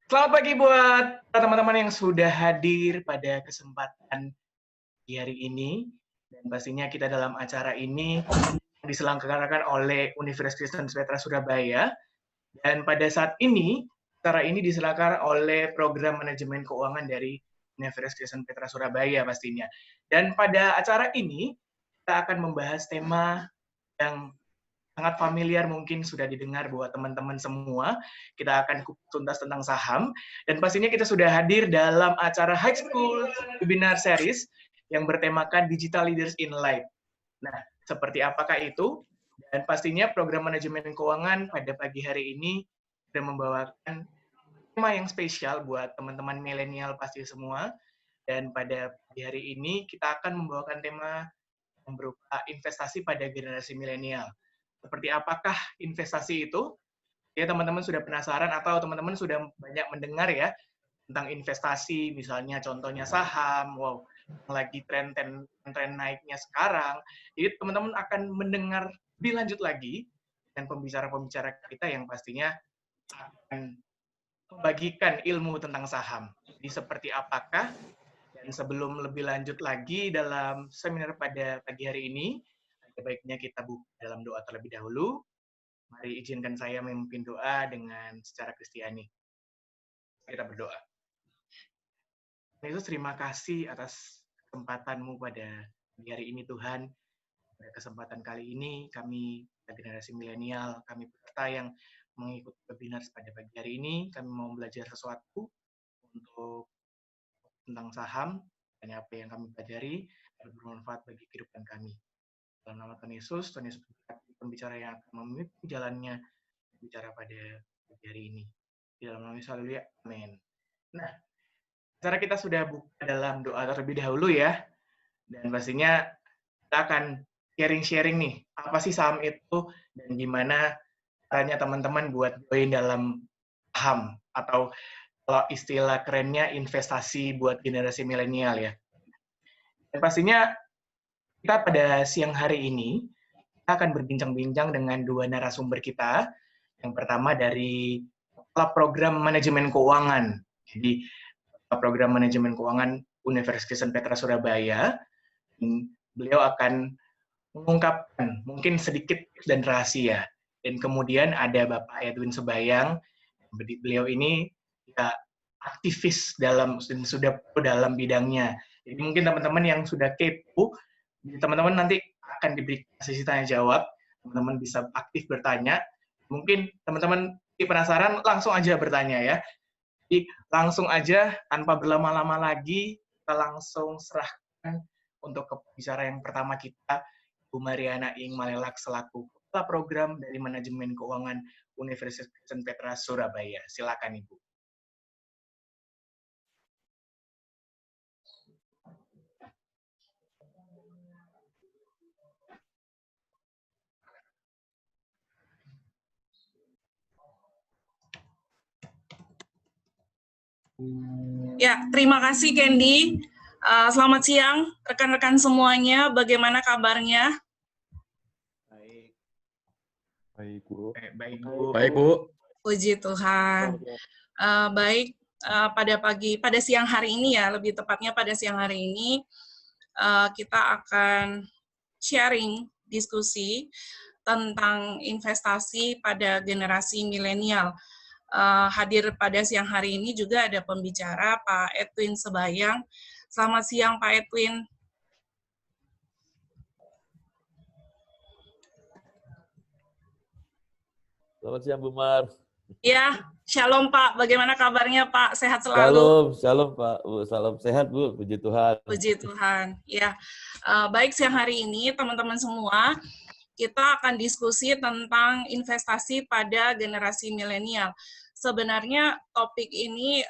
Selamat pagi buat teman-teman yang sudah hadir pada kesempatan di hari ini. Dan pastinya kita dalam acara ini diselenggarakan oleh Universitas Kristen Petra Surabaya. Dan pada saat ini, acara ini diselenggarakan oleh Program Manajemen Keuangan dari Universitas Kristen Petra Surabaya pastinya. Dan pada acara ini, kita akan membahas tema yang sangat familiar mungkin sudah didengar buat teman-teman semua. Kita akan kupas tuntas tentang saham. Dan pastinya kita sudah hadir dalam acara High School Webinar Series yang bertemakan Digital Leaders in Life. Nah, seperti apakah itu? Dan pastinya program manajemen keuangan pada pagi hari ini sudah membawakan tema yang spesial buat teman-teman milenial pasti semua. Dan pada pagi hari ini kita akan membawakan tema yang berupa investasi pada generasi milenial. Seperti apakah investasi itu? Ya, teman-teman sudah penasaran atau teman-teman sudah banyak mendengar ya tentang investasi, misalnya contohnya saham, wow, lagi tren naiknya sekarang. Jadi teman-teman akan mendengar lebih lanjut lagi dengan pembicara-pembicara kita yang pastinya akan membagikan ilmu tentang saham. Jadi seperti apakah? Dan sebelum lebih lanjut lagi dalam seminar pada pagi hari ini, baiknya kita buka dalam doa terlebih dahulu. Mari izinkan saya memimpin doa dengan secara Kristiani. Kita berdoa. Yesus, terima kasih atas kesempatan-Mu pada hari ini Tuhan. Pada kesempatan kali ini kami generasi milenial, kami peserta yang mengikuti webinar pada pagi hari ini, kami mau belajar sesuatu untuk tentang saham, dan apa yang kami pelajari bermanfaat bagi kehidupan kami. Dalam nama Tuhan Yesus berkati pembicara yang akan memimpin jalannya bicara pada hari ini. Di dalam nama Yesus, haleluya, amin. Nah, cara kita sudah buka dalam doa terlebih dahulu ya, dan pastinya kita akan sharing-sharing nih, apa sih saham itu, dan gimana caranya teman-teman buat join dalam saham, atau kalau istilah kerennya investasi buat generasi milenial ya. Dan pastinya kita pada siang hari ini kita akan berbincang-bincang dengan dua narasumber kita. Yang pertama dari Kepala Program Manajemen Keuangan. Jadi Program Manajemen Keuangan Universitas Kristen Petra Surabaya. Beliau akan mengungkapkan mungkin sedikit dan rahasia. Dan kemudian ada Bapak Edwin Sebayang. Beliau ini ya, aktivis dalam dan sudah dalam bidangnya. Jadi mungkin teman-teman yang sudah kepo, teman-teman nanti akan diberi sesi tanya jawab, teman-teman bisa aktif bertanya. Mungkin teman-teman penasaran, langsung aja bertanya ya. Jadi langsung aja tanpa berlama-lama lagi, kita langsung serahkan untuk pembicara yang pertama kita, Bu Mariana Ing Malelak selaku Kepala Program dari Manajemen Keuangan Universitas Kristen Petra Surabaya. Silakan Ibu. Ya, terima kasih Candy. Selamat siang rekan-rekan semuanya. Bagaimana kabarnya? Baik. Baik, Bu. Baik, Bu. Baik, Bu. Puji Tuhan. Baik, pada siang hari ini ya, lebih tepatnya pada siang hari ini kita akan sharing diskusi tentang investasi pada generasi milenial. Hadir pada siang hari ini juga ada pembicara Pak Edwin Sebayang. Selamat siang Pak Edwin. Selamat siang Bu Mar. Ya, shalom Pak. Bagaimana kabarnya Pak? Sehat selalu? Shalom Pak. Bu, salam sehat Bu. Puji Tuhan. Puji Tuhan. Ya, baik siang hari ini teman-teman semua. kita akan diskusi tentang investasi pada generasi milenial. Sebenarnya topik ini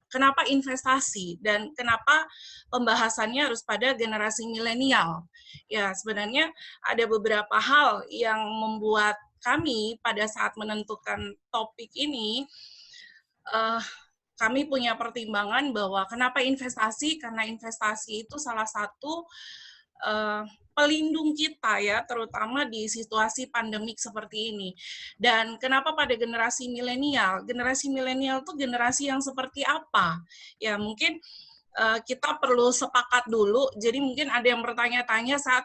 kenapa investasi dan kenapa pembahasannya harus pada generasi milenial. Ya, sebenarnya ada beberapa hal yang membuat kami pada saat menentukan topik ini, kami punya pertimbangan bahwa kenapa investasi, karena investasi itu salah satu pelindung kita ya, terutama di situasi pandemik seperti ini. Dan kenapa pada generasi milenial? Generasi milenial itu generasi yang seperti apa? Ya mungkin kita perlu sepakat dulu. Jadi mungkin ada yang bertanya-tanya saat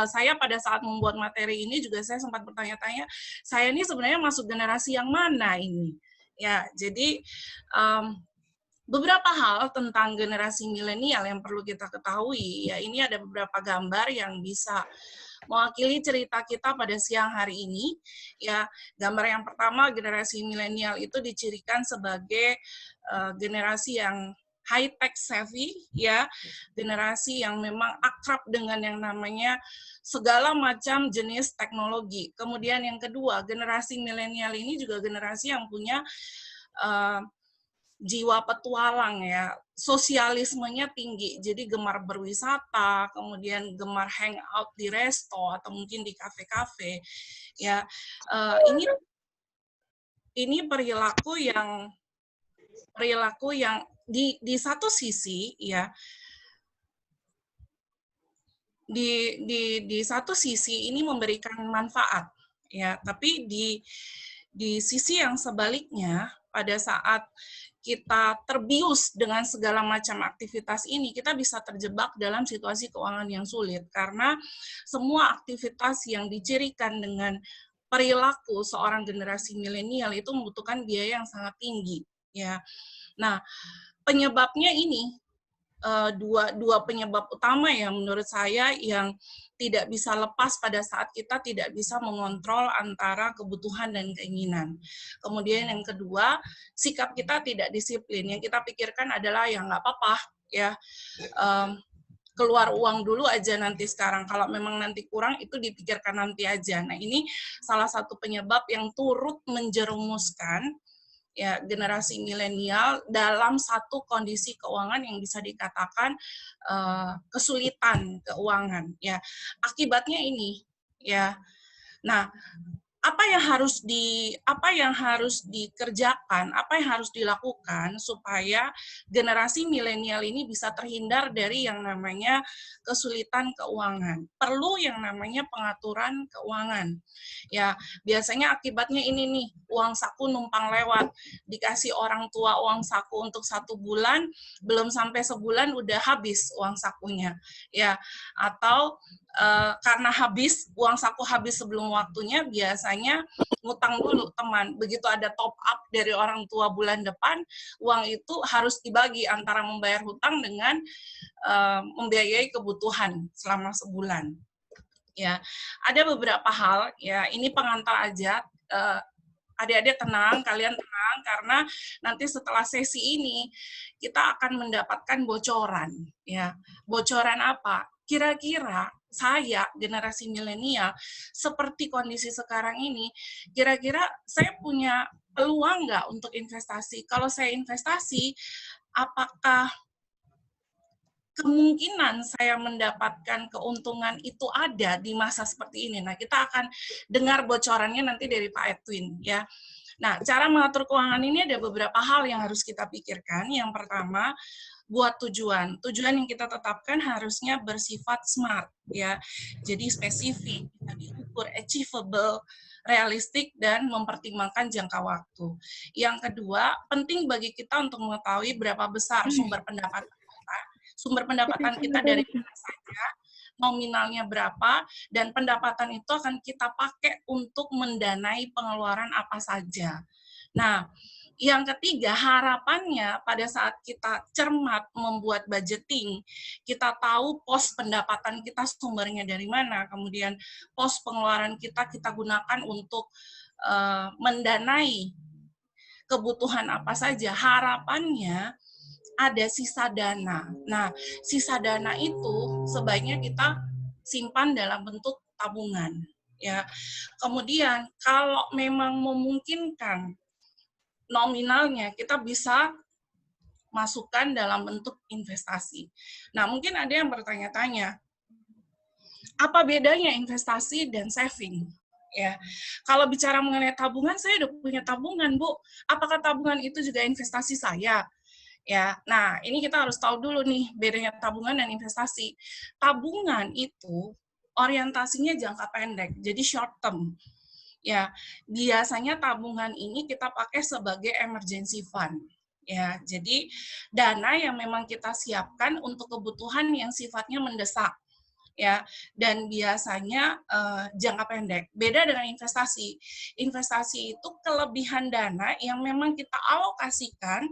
saya pada saat membuat materi ini juga saya sempat bertanya-tanya, saya ini sebenarnya masuk generasi yang mana ini? Ya, jadi beberapa hal tentang generasi milenial yang perlu kita ketahui, ya ini ada beberapa gambar yang bisa mewakili cerita kita pada siang hari ini. Ya, gambar yang pertama, generasi milenial itu dicirikan sebagai generasi yang high-tech savvy, ya, generasi yang memang akrab dengan yang namanya segala macam jenis teknologi. Kemudian yang kedua, generasi milenial ini juga generasi yang punya jiwa petualang ya, sosialismenya tinggi, jadi gemar berwisata, kemudian gemar hangout di resto atau mungkin di kafe-kafe, ya. Ini perilaku yang di satu sisi ya, di satu sisi ini memberikan manfaat ya, tapi di sisi yang sebaliknya pada saat kita terbius dengan segala macam aktivitas ini, kita bisa terjebak dalam situasi keuangan yang sulit karena semua aktivitas yang dicirikan dengan perilaku seorang generasi milenial itu membutuhkan biaya yang sangat tinggi ya. Nah, penyebabnya ini dua penyebab utama ya menurut saya yang tidak bisa lepas pada saat kita tidak bisa mengontrol antara kebutuhan dan keinginan. Kemudian yang kedua, sikap kita tidak disiplin. Yang kita pikirkan adalah ya nggak apa-apa ya, keluar uang dulu aja nanti sekarang. Kalau memang nanti kurang itu dipikirkan nanti aja. Nah ini salah satu penyebab yang turut menjerumuskan ya generasi milenial dalam satu kondisi keuangan yang bisa dikatakan kesulitan keuangan ya. Akibatnya ini ya. Nah, apa yang harus dikerjakan, apa yang harus dilakukan supaya generasi milenial ini bisa terhindar dari yang namanya kesulitan keuangan. Perlu yang namanya pengaturan keuangan. Ya, biasanya akibatnya ini nih, uang saku numpang lewat. Dikasih orang tua uang saku untuk 1 bulan, belum sampai sebulan udah habis uang sakunya. Ya, atau karena uang saku habis sebelum waktunya, biasanya ngutang dulu teman. Begitu ada top up dari orang tua bulan depan, uang itu harus dibagi antara membayar hutang dengan membiayai kebutuhan selama sebulan. Ya, ada beberapa hal ya, ini pengantar aja. Adik-adik tenang, kalian tenang, karena nanti setelah sesi ini kita akan mendapatkan bocoran. Ya, bocoran apa? Kira-kira saya, generasi milenial, seperti kondisi sekarang ini, kira-kira saya punya peluang nggak untuk investasi? Kalau saya investasi, apakah kemungkinan saya mendapatkan keuntungan itu ada di masa seperti ini? Nah, kita akan dengar bocorannya nanti dari Pak Edwin, ya. Nah, cara mengatur keuangan ini ada beberapa hal yang harus kita pikirkan. Yang pertama, buat tujuan. Tujuan yang kita tetapkan harusnya bersifat smart ya. Jadi spesifik, bisa diukur, achievable, realistik, dan mempertimbangkan jangka waktu. Yang kedua, penting bagi kita untuk mengetahui berapa besar sumber pendapatan kita. Sumber pendapatan kita dari mana saja, nominalnya berapa, dan pendapatan itu akan kita pakai untuk mendanai pengeluaran apa saja. Nah, yang ketiga, harapannya pada saat kita cermat membuat budgeting, kita tahu pos pendapatan kita sumbernya dari mana, kemudian pos pengeluaran kita gunakan untuk mendanai kebutuhan apa saja. Harapannya ada sisa dana. Nah, sisa dana itu sebaiknya kita simpan dalam bentuk tabungan. ya. Kemudian kalau memang memungkinkan nominalnya kita bisa masukkan dalam bentuk investasi. Nah, mungkin ada yang bertanya-tanya, apa bedanya investasi dan saving? Ya, kalau bicara mengenai tabungan, saya udah punya tabungan, Bu. Apakah tabungan itu juga investasi saya? Ya, nah ini kita harus tahu dulu nih bedanya tabungan dan investasi. Tabungan itu orientasinya jangka pendek, jadi short term. Ya, biasanya tabungan ini kita pakai sebagai emergency fund. Ya, jadi dana yang memang kita siapkan untuk kebutuhan yang sifatnya mendesak. Ya, dan biasanya jangka pendek. Beda dengan investasi. Investasi itu kelebihan dana yang memang kita alokasikan,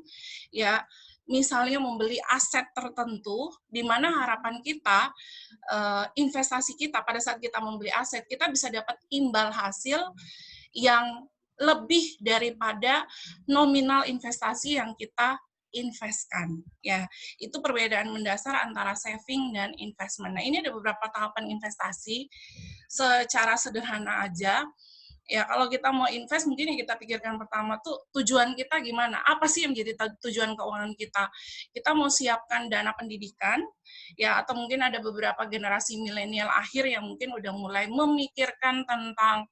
ya, misalnya membeli aset tertentu, di mana harapan kita investasi kita pada saat kita membeli aset, kita bisa dapat imbal hasil yang lebih daripada nominal investasi yang kita investkan, ya. Itu perbedaan mendasar antara saving dan investment. Nah, ini ada beberapa tahapan investasi secara sederhana aja. Ya, kalau kita mau invest, mungkin yang kita pikirkan pertama tuh tujuan kita gimana? Apa sih yang menjadi tujuan keuangan kita? Kita mau siapkan dana pendidikan, ya, atau mungkin ada beberapa generasi milenial akhir yang mungkin udah mulai memikirkan tentang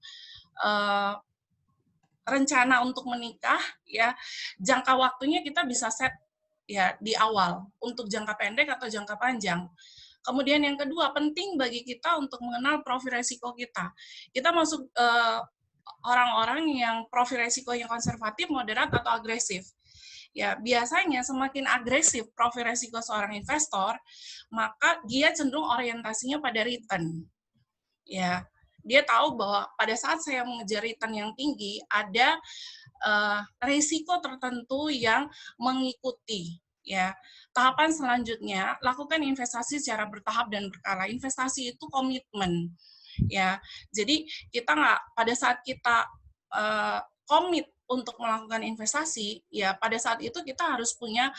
rencana untuk menikah, ya, jangka waktunya kita bisa set ya di awal untuk jangka pendek atau jangka panjang. Kemudian yang kedua, penting bagi kita untuk mengenal profil resiko kita. Kita masuk orang-orang yang profil resikonya konservatif, moderat, atau agresif. Ya, biasanya semakin agresif profil resiko seorang investor, maka dia cenderung orientasinya pada return. Ya, dia tahu bahwa pada saat saya mengejar return yang tinggi, ada risiko tertentu yang mengikuti. Ya, tahapan selanjutnya, lakukan investasi secara bertahap dan berkala. Investasi itu komitmen. Ya, jadi kita nggak, pada saat kita komit untuk melakukan investasi, ya pada saat itu kita harus punya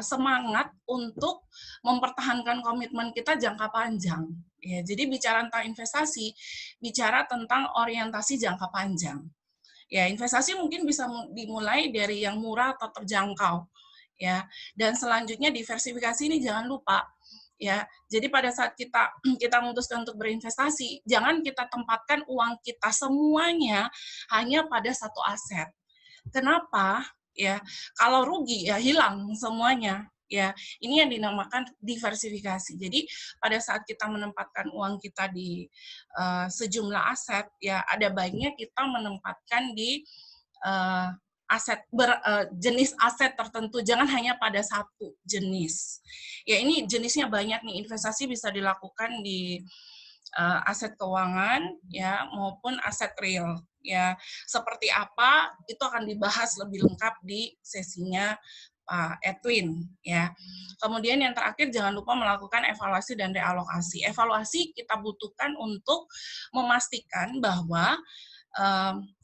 semangat untuk mempertahankan komitmen kita jangka panjang. Ya, jadi bicara tentang investasi, bicara tentang orientasi jangka panjang. Ya, investasi mungkin bisa dimulai dari yang murah atau terjangkau. Ya, dan selanjutnya diversifikasi ini jangan lupa. Ya, jadi pada saat kita memutuskan untuk berinvestasi, jangan kita tempatkan uang kita semuanya hanya pada satu aset. Kenapa? Ya, kalau rugi ya hilang semuanya. Ya, ini yang dinamakan diversifikasi. Jadi pada saat kita menempatkan uang kita di sejumlah aset, ya ada baiknya kita menempatkan di aset jenis aset tertentu, jangan hanya pada satu jenis. Ya, ini jenisnya banyak nih. Investasi bisa dilakukan di aset keuangan, ya, maupun aset real. Ya, seperti apa itu akan dibahas lebih lengkap di sesinya Pak Edwin, ya. Kemudian yang terakhir, jangan lupa melakukan evaluasi dan realokasi. Evaluasi kita butuhkan untuk memastikan bahwa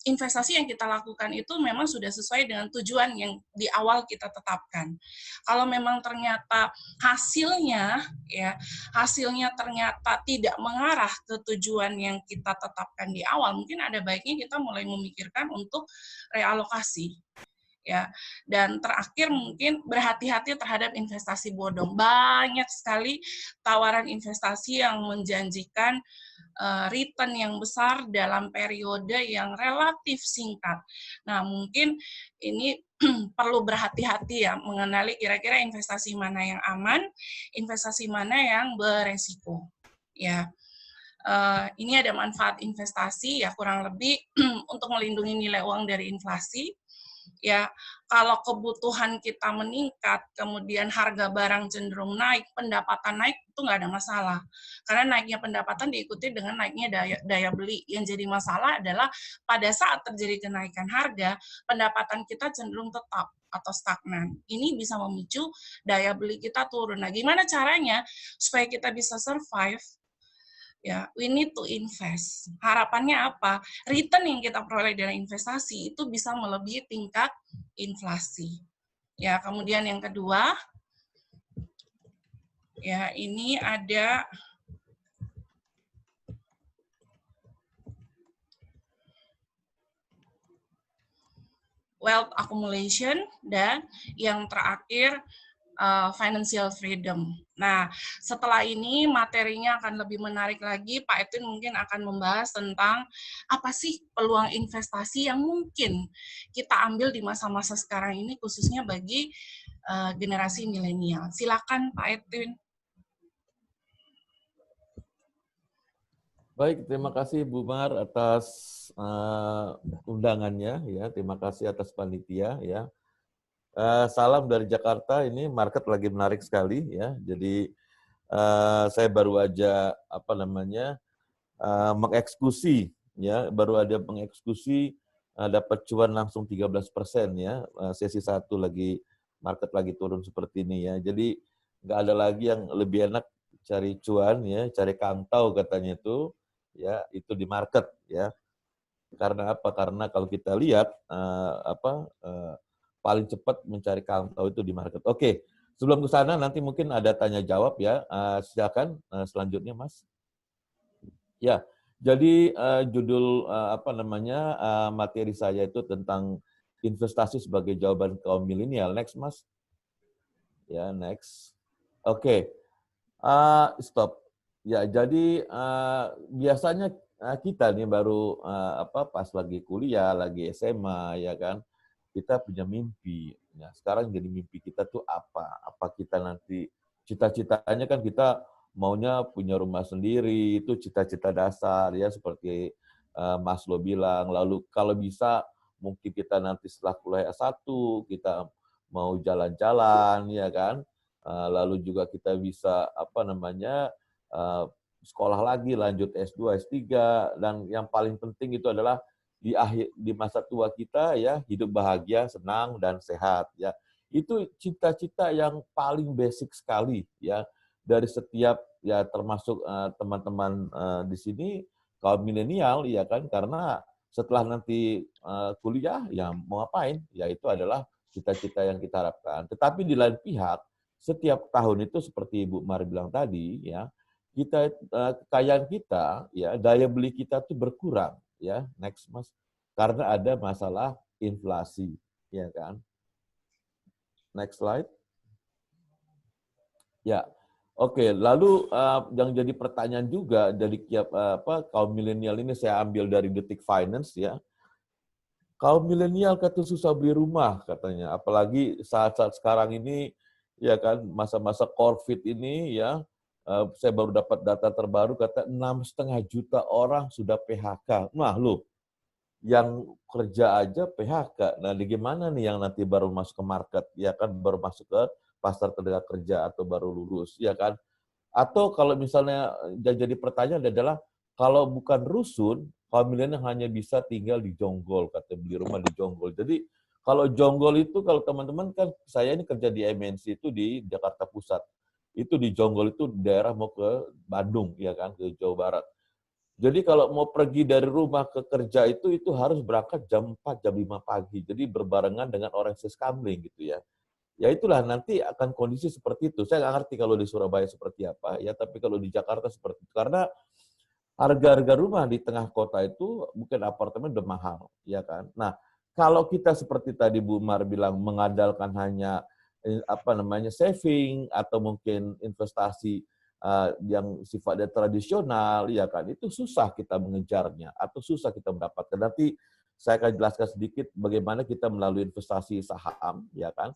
investasi yang kita lakukan itu memang sudah sesuai dengan tujuan yang di awal kita tetapkan. Kalau memang ternyata hasilnya ternyata tidak mengarah ke tujuan yang kita tetapkan di awal, mungkin ada baiknya kita mulai memikirkan untuk realokasi. Ya, dan terakhir mungkin berhati-hati terhadap investasi bodong. Banyak sekali tawaran investasi yang menjanjikan return yang besar dalam periode yang relatif singkat. Nah, mungkin ini perlu berhati-hati ya, mengenali kira-kira investasi mana yang aman, investasi mana yang beresiko. Ya, ini ada manfaat investasi ya kurang lebih untuk melindungi nilai uang dari inflasi. Ya, kalau kebutuhan kita meningkat, kemudian harga barang cenderung naik, pendapatan naik, itu nggak ada masalah. Karena naiknya pendapatan diikuti dengan naiknya daya beli. Yang jadi masalah adalah pada saat terjadi kenaikan harga, pendapatan kita cenderung tetap atau stagnan. Ini bisa memicu daya beli kita turun. Nah, gimana caranya supaya kita bisa survive? Ya, we need to invest. Harapannya apa? Return yang kita peroleh dari investasi itu bisa melebihi tingkat inflasi. Ya, kemudian yang kedua, ya ini ada accumulation, dan yang terakhir financial freedom. Nah, setelah ini materinya akan lebih menarik lagi. Pak Edwin mungkin akan membahas tentang apa sih peluang investasi yang mungkin kita ambil di masa-masa sekarang ini, khususnya bagi generasi milenial. Silakan Pak Edwin. Baik, terima kasih Bu Mar atas undangannya ya. Terima kasih atas panitia ya. Salam dari Jakarta, ini market lagi menarik sekali ya. Jadi saya baru aja mengeksekusi ya, dapat cuan langsung 13% ya. Sesi 1 lagi market lagi turun seperti ini ya. Jadi nggak ada lagi yang lebih enak cari cuan ya, cari kantau katanya itu ya, itu di market ya. Karena apa? Karena kalau kita lihat paling cepat mencari kantau itu di market. Oke, sebelum ke sana nanti mungkin ada tanya jawab ya. Silakan selanjutnya Mas. Ya, jadi judul materi saya itu tentang investasi sebagai jawaban kaum milenial. Next Mas. Ya, next. Oke. Stop. Ya, jadi biasanya kita nih baru pas lagi kuliah, lagi SMA ya kan, kita punya mimpi. Nah, sekarang jadi mimpi kita tuh apa? Apa kita nanti cita-citanya kan kita maunya punya rumah sendiri, itu cita-cita dasar ya seperti Maslow bilang. Lalu kalau bisa mungkin kita nanti setelah kuliah S1 kita mau jalan-jalan ya kan. Lalu juga kita bisa sekolah lagi, lanjut S2, S3, dan yang paling penting itu adalah di masa tua kita ya hidup bahagia, senang dan sehat ya. Itu cita-cita yang paling basic sekali ya dari setiap ya termasuk teman-teman di sini kaum milenial ya kan, karena setelah nanti kuliah ya mau ngapain? Ya itu adalah cita-cita yang kita harapkan. Tetapi di lain pihak setiap tahun itu seperti Ibu Mar bilang tadi ya, kekayaan kita ya, daya beli kita tuh berkurang ya. Next Mas. Karena ada masalah inflasi ya kan. Next slide. Ya. Oke, lalu yang jadi pertanyaan juga dari kaum milenial ini saya ambil dari Detik Finance ya. Kaum milenial kata susah beli rumah katanya, apalagi saat-saat sekarang ini ya kan, masa-masa COVID ini ya. Saya baru dapat data terbaru kata 6,5 juta orang sudah PHK. Nah, loh, yang kerja aja PHK. Nah, gimana nih yang nanti baru masuk ke market, ya kan, baru masuk ke pasar tenaga kerja atau baru lulus, ya kan? Atau kalau misalnya jadi pertanyaan adalah, kalau bukan rusun, kaum milenial hanya bisa tinggal di Jonggol, kata beli rumah di Jonggol. Jadi kalau Jonggol itu, kalau teman-teman kan, saya ini kerja di MNC itu di Jakarta Pusat. Itu di Jonggol itu daerah mau ke Bandung, ya kan, ke Jawa Barat. Jadi kalau mau pergi dari rumah ke kerja itu harus berangkat jam 4, jam 5 pagi. Jadi berbarengan dengan orang seskamling gitu ya. Ya itulah nanti akan kondisi seperti itu. Saya nggak ngerti kalau di Surabaya seperti apa ya, tapi kalau di Jakarta seperti itu. Karena harga-harga rumah di tengah kota itu mungkin apartemen udah mahal, ya kan. Nah, kalau kita seperti tadi Bu Mar bilang mengandalkan hanya saving atau mungkin investasi yang sifatnya tradisional, ya kan, itu susah kita mengejarnya atau susah kita mendapatkan. Nanti saya akan jelaskan sedikit bagaimana kita melalui investasi saham, ya kan,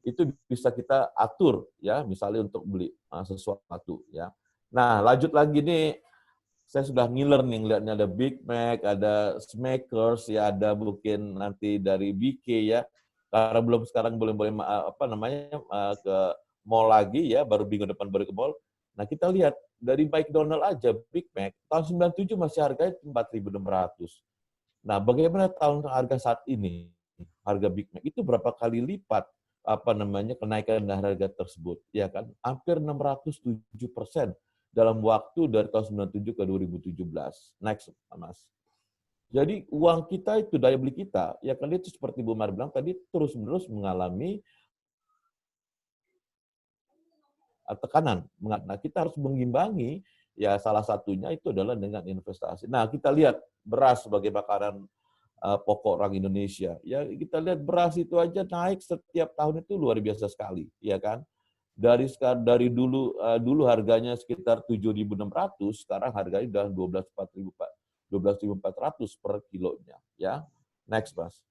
itu bisa kita atur, ya, misalnya untuk beli sesuatu, ya. Nah, lanjut lagi nih, saya sudah ngiler nih, ngeliatnya ada Big Mac, ada Smackers, ya, ada mungkin nanti dari BK, ya, karena belum sekarang boleh ke mall lagi, ya, baru minggu depan baru ke mall. Nah, kita lihat dari McDonald aja, Big Mac, tahun 97 masih harganya 4.600. Nah, bagaimana harga saat ini? Harga Big Mac itu berapa kali lipat kenaikan harga tersebut, ya kan? Hampir 607% dalam waktu dari tahun 97 ke 2017. Next, Mas. Jadi uang kita itu, daya beli kita, ya kan, itu seperti Bu Mar bilang tadi, terus-menerus mengalami tekanan. Nah, kita harus mengimbangi, ya salah satunya itu adalah dengan investasi. Nah, kita lihat beras sebagai makanan pokok orang Indonesia. Ya kita lihat beras itu aja naik setiap tahun itu luar biasa sekali, ya kan? Dari dulu harganya sekitar 7.600, sekarang harganya udah 12.400 per kilonya, ya. Next, Mas.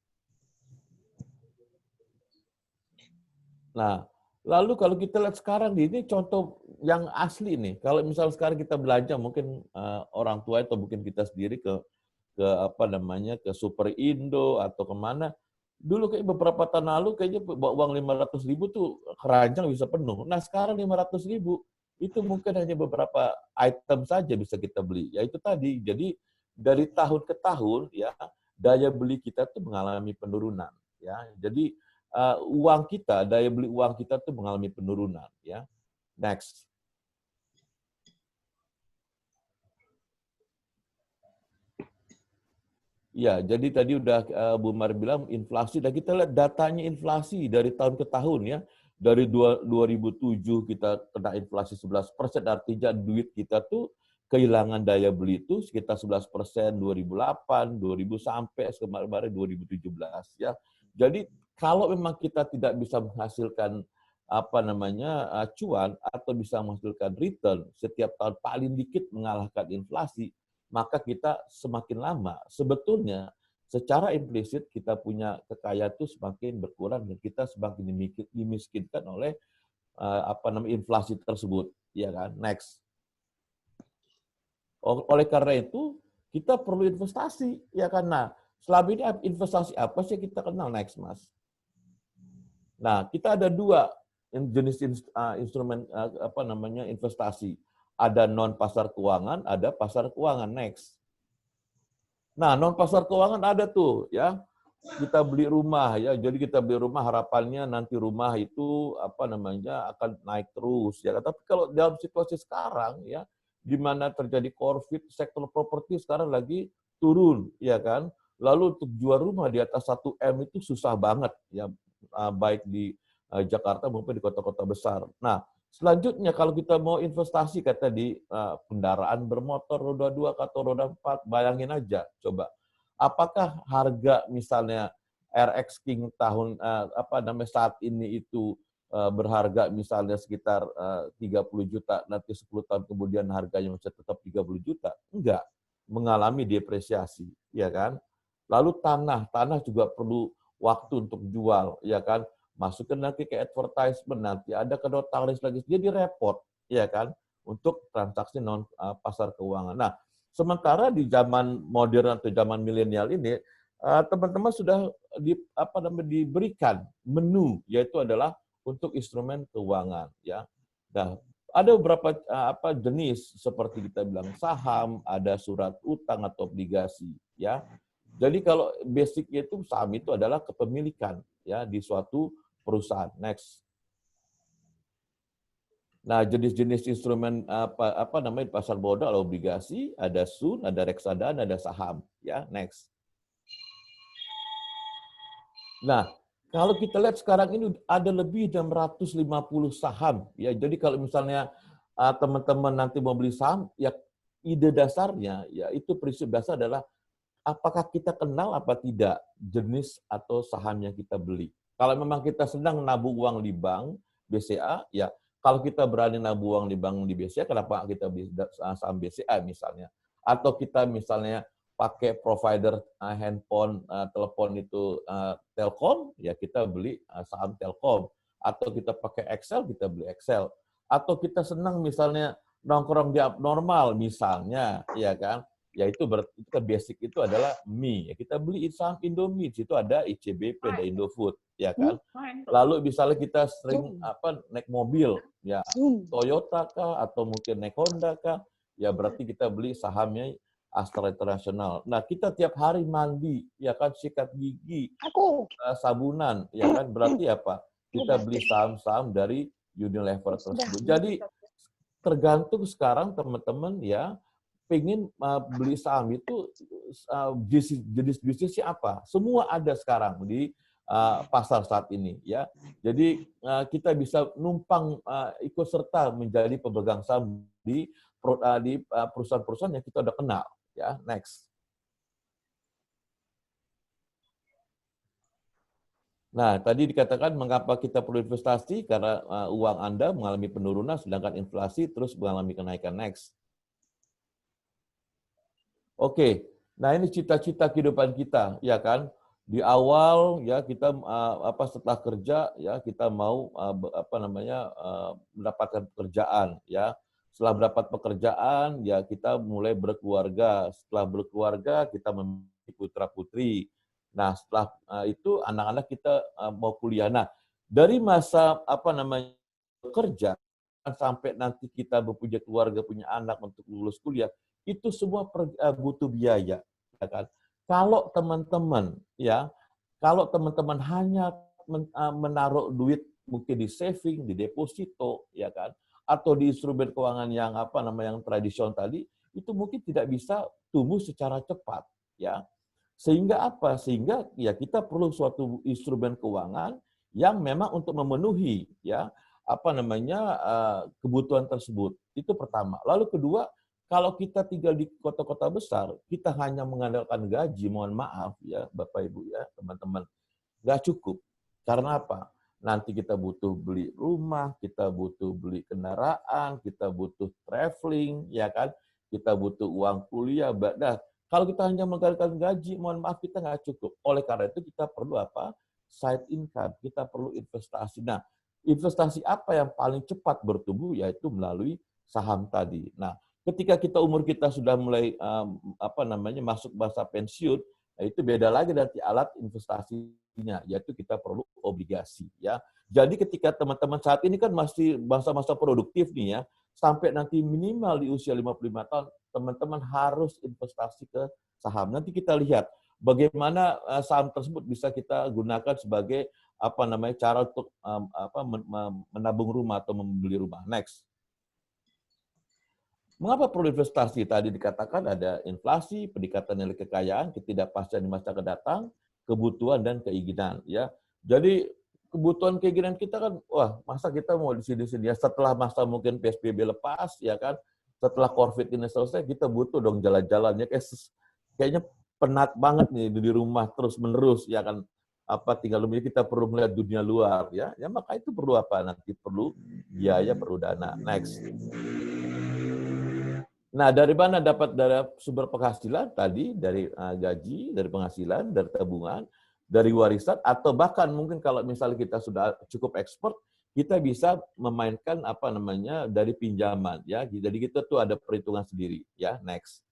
Nah, lalu kalau kita lihat sekarang ini contoh yang asli nih. Kalau misal sekarang kita belanja mungkin orang tua atau mungkin kita sendiri ke apa namanya ke Super Indo atau kemana. Dulu kayak beberapa tahun lalu kayaknya bawa uang 500.000 tuh keranjang bisa penuh. Nah sekarang 500.000 itu mungkin hanya beberapa item saja bisa kita beli. Ya itu tadi. Jadi dari tahun ke tahun ya daya beli kita tuh mengalami penurunan. Ya jadi uang kita, daya beli uang kita tuh mengalami penurunan. Ya next. Ya, jadi tadi udah Bu Mar bilang inflasi, dan kita lihat datanya inflasi dari tahun ke tahun ya. Dari 2007 kita kena inflasi 11%, artinya duit kita tuh kehilangan daya beli itu sekitar 11%, 2008, 2000 sampai kemarin 2017 ya. Jadi kalau memang kita tidak bisa menghasilkan apa namanya cuan atau bisa menghasilkan return setiap tahun paling dikit mengalahkan inflasi, maka kita semakin lama sebetulnya secara implisit kita punya kekayaan itu semakin berkurang dan kita semakin dimiskinkan oleh apa namanya inflasi tersebut, ya kan? Next. Oleh karena itu kita perlu investasi, ya kan? Nah, selama ini investasi apa sih kita kenal? Next, Mas. Nah, kita ada dua jenis instrumen apa namanya investasi. Ada non pasar keuangan, ada pasar keuangan. Next. Nah, non pasar keuangan ada tuh ya. Kita beli rumah ya. Jadi kita beli rumah harapannya nanti rumah itu apa namanya akan naik terus ya. Tapi kalau dalam situasi sekarang ya di mana terjadi Covid, sektor properti sekarang lagi turun ya kan. Lalu untuk jual rumah di atas 1 M itu susah banget ya, baik di Jakarta maupun di kota-kota besar. Nah, selanjutnya kalau kita mau investasi kata di kendaraan bermotor roda 2 atau roda 4, bayangin aja coba. Apakah harga misalnya RX King tahun apa namanya saat ini itu berharga misalnya sekitar 30 juta, nanti 10 tahun kemudian harganya masih tetap 30 juta? Enggak, mengalami depresiasi, ya kan? Lalu tanah juga perlu waktu untuk jual, ya kan? Masukin nanti ke advertisement, nanti ada ke notaris lagi, jadi repot, ya kan, untuk transaksi non pasar keuangan. Nah, sementara di zaman modern atau zaman milenial ini, teman-teman sudah diberikan menu, yaitu adalah untuk instrumen keuangan, ya. Nah, ada beberapa jenis seperti kita bilang saham, ada surat utang atau obligasi, ya. Jadi kalau basicnya itu saham itu adalah kepemilikan, ya, di suatu perusahaan. Next. Nah, jenis-jenis instrumen apa namanya pasar modal, obligasi, ada sun, ada reksadana, ada saham, ya. Next. Nah, kalau kita lihat sekarang ini ada lebih 650 saham, ya. Jadi kalau misalnya teman-teman nanti mau beli saham, ya ide dasarnya, ya itu prinsip dasar adalah apakah kita kenal apa tidak jenis atau saham yang kita beli. Kalau memang kita sedang nabung uang di bank, BCA, ya kalau kita berani nabung uang di bank di BCA, kenapa kita beli saham BCA misalnya? Atau kita misalnya pakai provider handphone, telepon itu Telkom, ya kita beli saham Telkom. Atau kita pakai Excel, kita beli Excel. Atau kita senang misalnya nongkrong di abnormal misalnya, ya kan? Ya itu kan basic itu adalah mie. Ya, kita beli saham Indomie, itu ada ICBP, ada Indofood, ya kan. Lalu misalnya kita sering naik mobil, ya Toyota kah atau mungkin naik Honda kah, ya berarti kita beli sahamnya Astra International. Nah kita tiap hari mandi, ya kan sikat gigi, sabunan, ya kan berarti apa? Kita beli saham-saham dari Unilever tersebut. Jadi tergantung sekarang teman-teman ya. Pengen beli saham itu jenis bisnisnya apa? Semua ada sekarang di pasar saat ini, ya. Jadi kita bisa numpang ikut serta menjadi pemegang saham di perusahaan-perusahaan yang kita udah kenal, ya. Next. Nah, tadi dikatakan mengapa kita perlu investasi, karena uang Anda mengalami penurunan, sedangkan inflasi terus mengalami kenaikan. Next. Oke, nah ini cita-cita kehidupan kita, ya kan? Di awal ya kita setelah kerja ya kita mau mendapatkan pekerjaan, ya. Setelah mendapat pekerjaan ya kita mulai berkeluarga. Setelah berkeluarga kita memiliki putra-putri. Nah, setelah itu anak-anak kita mau kuliah. Nah, dari masa bekerja sampai nanti kita mempunyai keluarga, punya anak untuk lulus kuliah, itu semua butuh biaya, ya kan? Kalau teman-teman hanya menaruh duit mungkin di saving, di deposito, ya kan? Atau di instrumen keuangan yang yang tradisional tadi, itu mungkin tidak bisa tumbuh secara cepat, ya. Sehingga apa? Sehingga ya kita perlu suatu instrumen keuangan yang memang untuk memenuhi ya kebutuhan tersebut. Itu pertama. Lalu kedua, kalau kita tinggal di kota-kota besar, kita hanya mengandalkan gaji, mohon maaf ya Bapak Ibu ya, teman-teman, nggak cukup. Karena apa? Nanti kita butuh beli rumah, kita butuh beli kendaraan, kita butuh traveling, ya kan? Kita butuh uang kuliah. Nah, kalau kita hanya mengandalkan gaji, mohon maaf kita nggak cukup. Oleh karena itu kita perlu apa? Side income, kita perlu investasi. Nah, investasi apa yang paling cepat bertumbuh? Yaitu melalui saham tadi. Nah, ketika umur kita sudah mulai masuk masa pensiun, nah itu beda lagi nanti alat investasinya, yaitu kita perlu obligasi ya. Jadi ketika teman-teman saat ini kan masih masa-masa produktif nih ya, sampai nanti minimal di usia 55 tahun, teman-teman harus investasi ke saham. Nanti kita lihat bagaimana saham tersebut bisa kita gunakan sebagai cara untuk menabung rumah atau membeli rumah. Next. Mengapa perlu investasi? Tadi dikatakan ada inflasi, peningkatan nilai kekayaan, ketidakpastian di masa kedatang, kebutuhan dan keinginan. Ya, jadi kebutuhan keinginan kita kan, wah masa kita mau di sini-sini ya, setelah masa mungkin PSBB lepas, ya kan, setelah COVID ini selesai, kita butuh dong jalan-jalannya, kayaknya penat banget nih di rumah terus menerus, ya kan, tinggal kita perlu melihat dunia luar, ya maka itu perlu apa? Nanti perlu biaya, perlu dana. Next. Nah, dari mana dapat dari sumber penghasilan tadi? Dari gaji, dari penghasilan, dari tabungan, dari warisan, atau bahkan mungkin kalau misalnya kita sudah cukup ekspor, kita bisa memainkan dari pinjaman ya. Jadi kita tuh ada perhitungan sendiri ya. Next.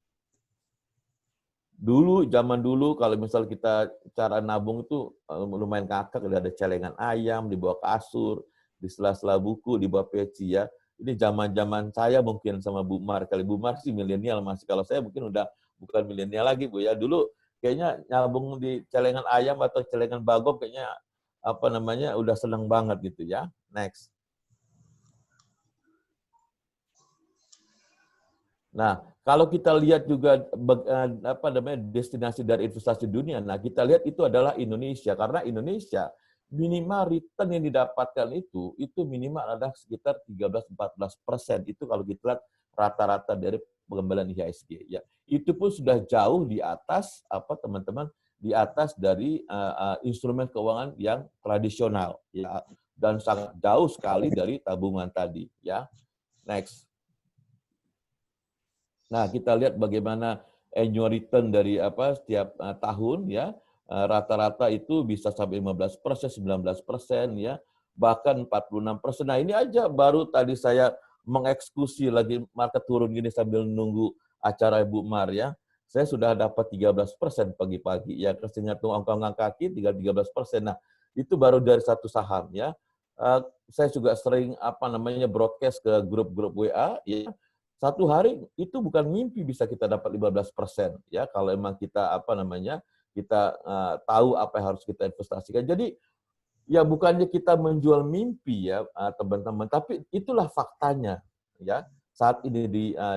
Zaman dulu kalau misalnya kita cara nabung itu lumayan ngakak, ada celengan ayam di bawah kasur, di sela-sela buku, di bawah peci ya. Ini zaman-zaman saya mungkin sama Bu Mar. Kali Bu Mar sih milenial masih. Kalau saya mungkin udah bukan milenial lagi, Bu ya. Dulu kayaknya nyambung di celengan ayam atau celengan bagong kayaknya udah seneng banget gitu ya. Next. Nah, kalau kita lihat juga destinasi dari investasi dunia, nah kita lihat itu adalah Indonesia, karena Indonesia minimal return yang didapatkan itu minimal adalah sekitar 13-14%. Itu kalau kita lihat rata-rata dari pengembalian IHSG. Ya, itu pun sudah jauh di atas teman-teman, di atas dari instrumen keuangan yang tradisional, ya, dan sangat jauh sekali dari tabungan tadi. Ya, next. Nah, kita lihat bagaimana annual return dari setiap tahun ya. Rata-rata itu bisa sampai 15%, 19% ya, bahkan 46%. Nah, ini aja baru tadi saya mengeksekusi lagi market turun gini sambil nunggu acara Ibu Mar ya. Saya sudah dapat 13% pagi-pagi ya, kesehingga tuh angka kaki tinggal 13%. Nah, itu baru dari satu saham ya. Saya juga sering broadcast ke grup-grup WA ya. Satu hari itu bukan mimpi bisa kita dapat 15% ya, kalau emang kita kita tahu apa yang harus kita investasikan. Jadi ya bukannya kita menjual mimpi ya teman-teman, tapi itulah faktanya ya saat ini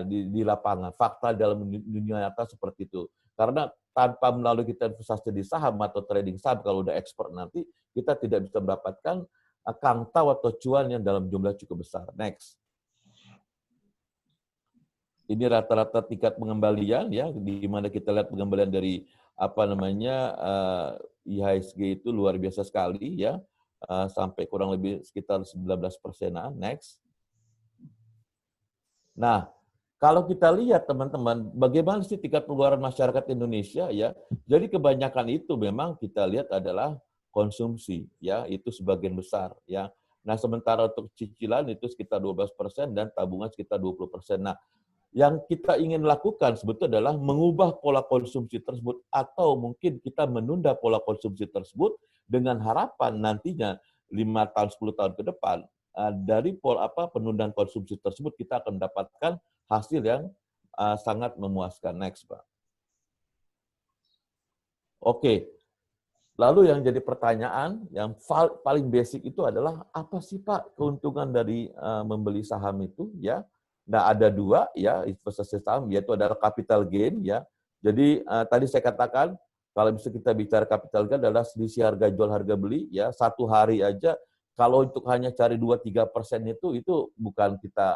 di lapangan, fakta dalam dunia nyata seperti itu. Karena tanpa melalui kita investasi di saham atau trading saham, kalau udah ekspor nanti kita tidak bisa mendapatkan kantau atau cuan yang dalam jumlah cukup besar. Next. Ini rata-rata tingkat pengembalian ya, di mana kita lihat pengembalian dari IHSG itu luar biasa sekali ya, sampai kurang lebih sekitar 19%-an. Next. Nah, kalau kita lihat teman-teman, bagaimana sih tingkat pengeluaran masyarakat Indonesia ya? Jadi kebanyakan itu memang kita lihat adalah konsumsi ya, itu sebagian besar ya. Nah, sementara untuk cicilan itu sekitar 12% dan tabungan sekitar 20%. Nah, yang kita ingin lakukan sebetulnya adalah mengubah pola konsumsi tersebut atau mungkin kita menunda pola konsumsi tersebut dengan harapan nantinya 5 tahun 10 tahun ke depan dari pola penundaan konsumsi tersebut kita akan mendapatkan hasil yang sangat memuaskan. Next, Pak. Oke. Lalu yang jadi pertanyaan yang paling basic itu adalah apa sih Pak keuntungan dari membeli saham itu ya? Nah, ada dua ya investasi saham, yaitu adalah capital gain ya. Jadi tadi saya katakan kalau bisa kita bicara capital gain adalah selisih harga jual harga beli ya, satu hari aja kalau untuk hanya cari 2-3% itu bukan kita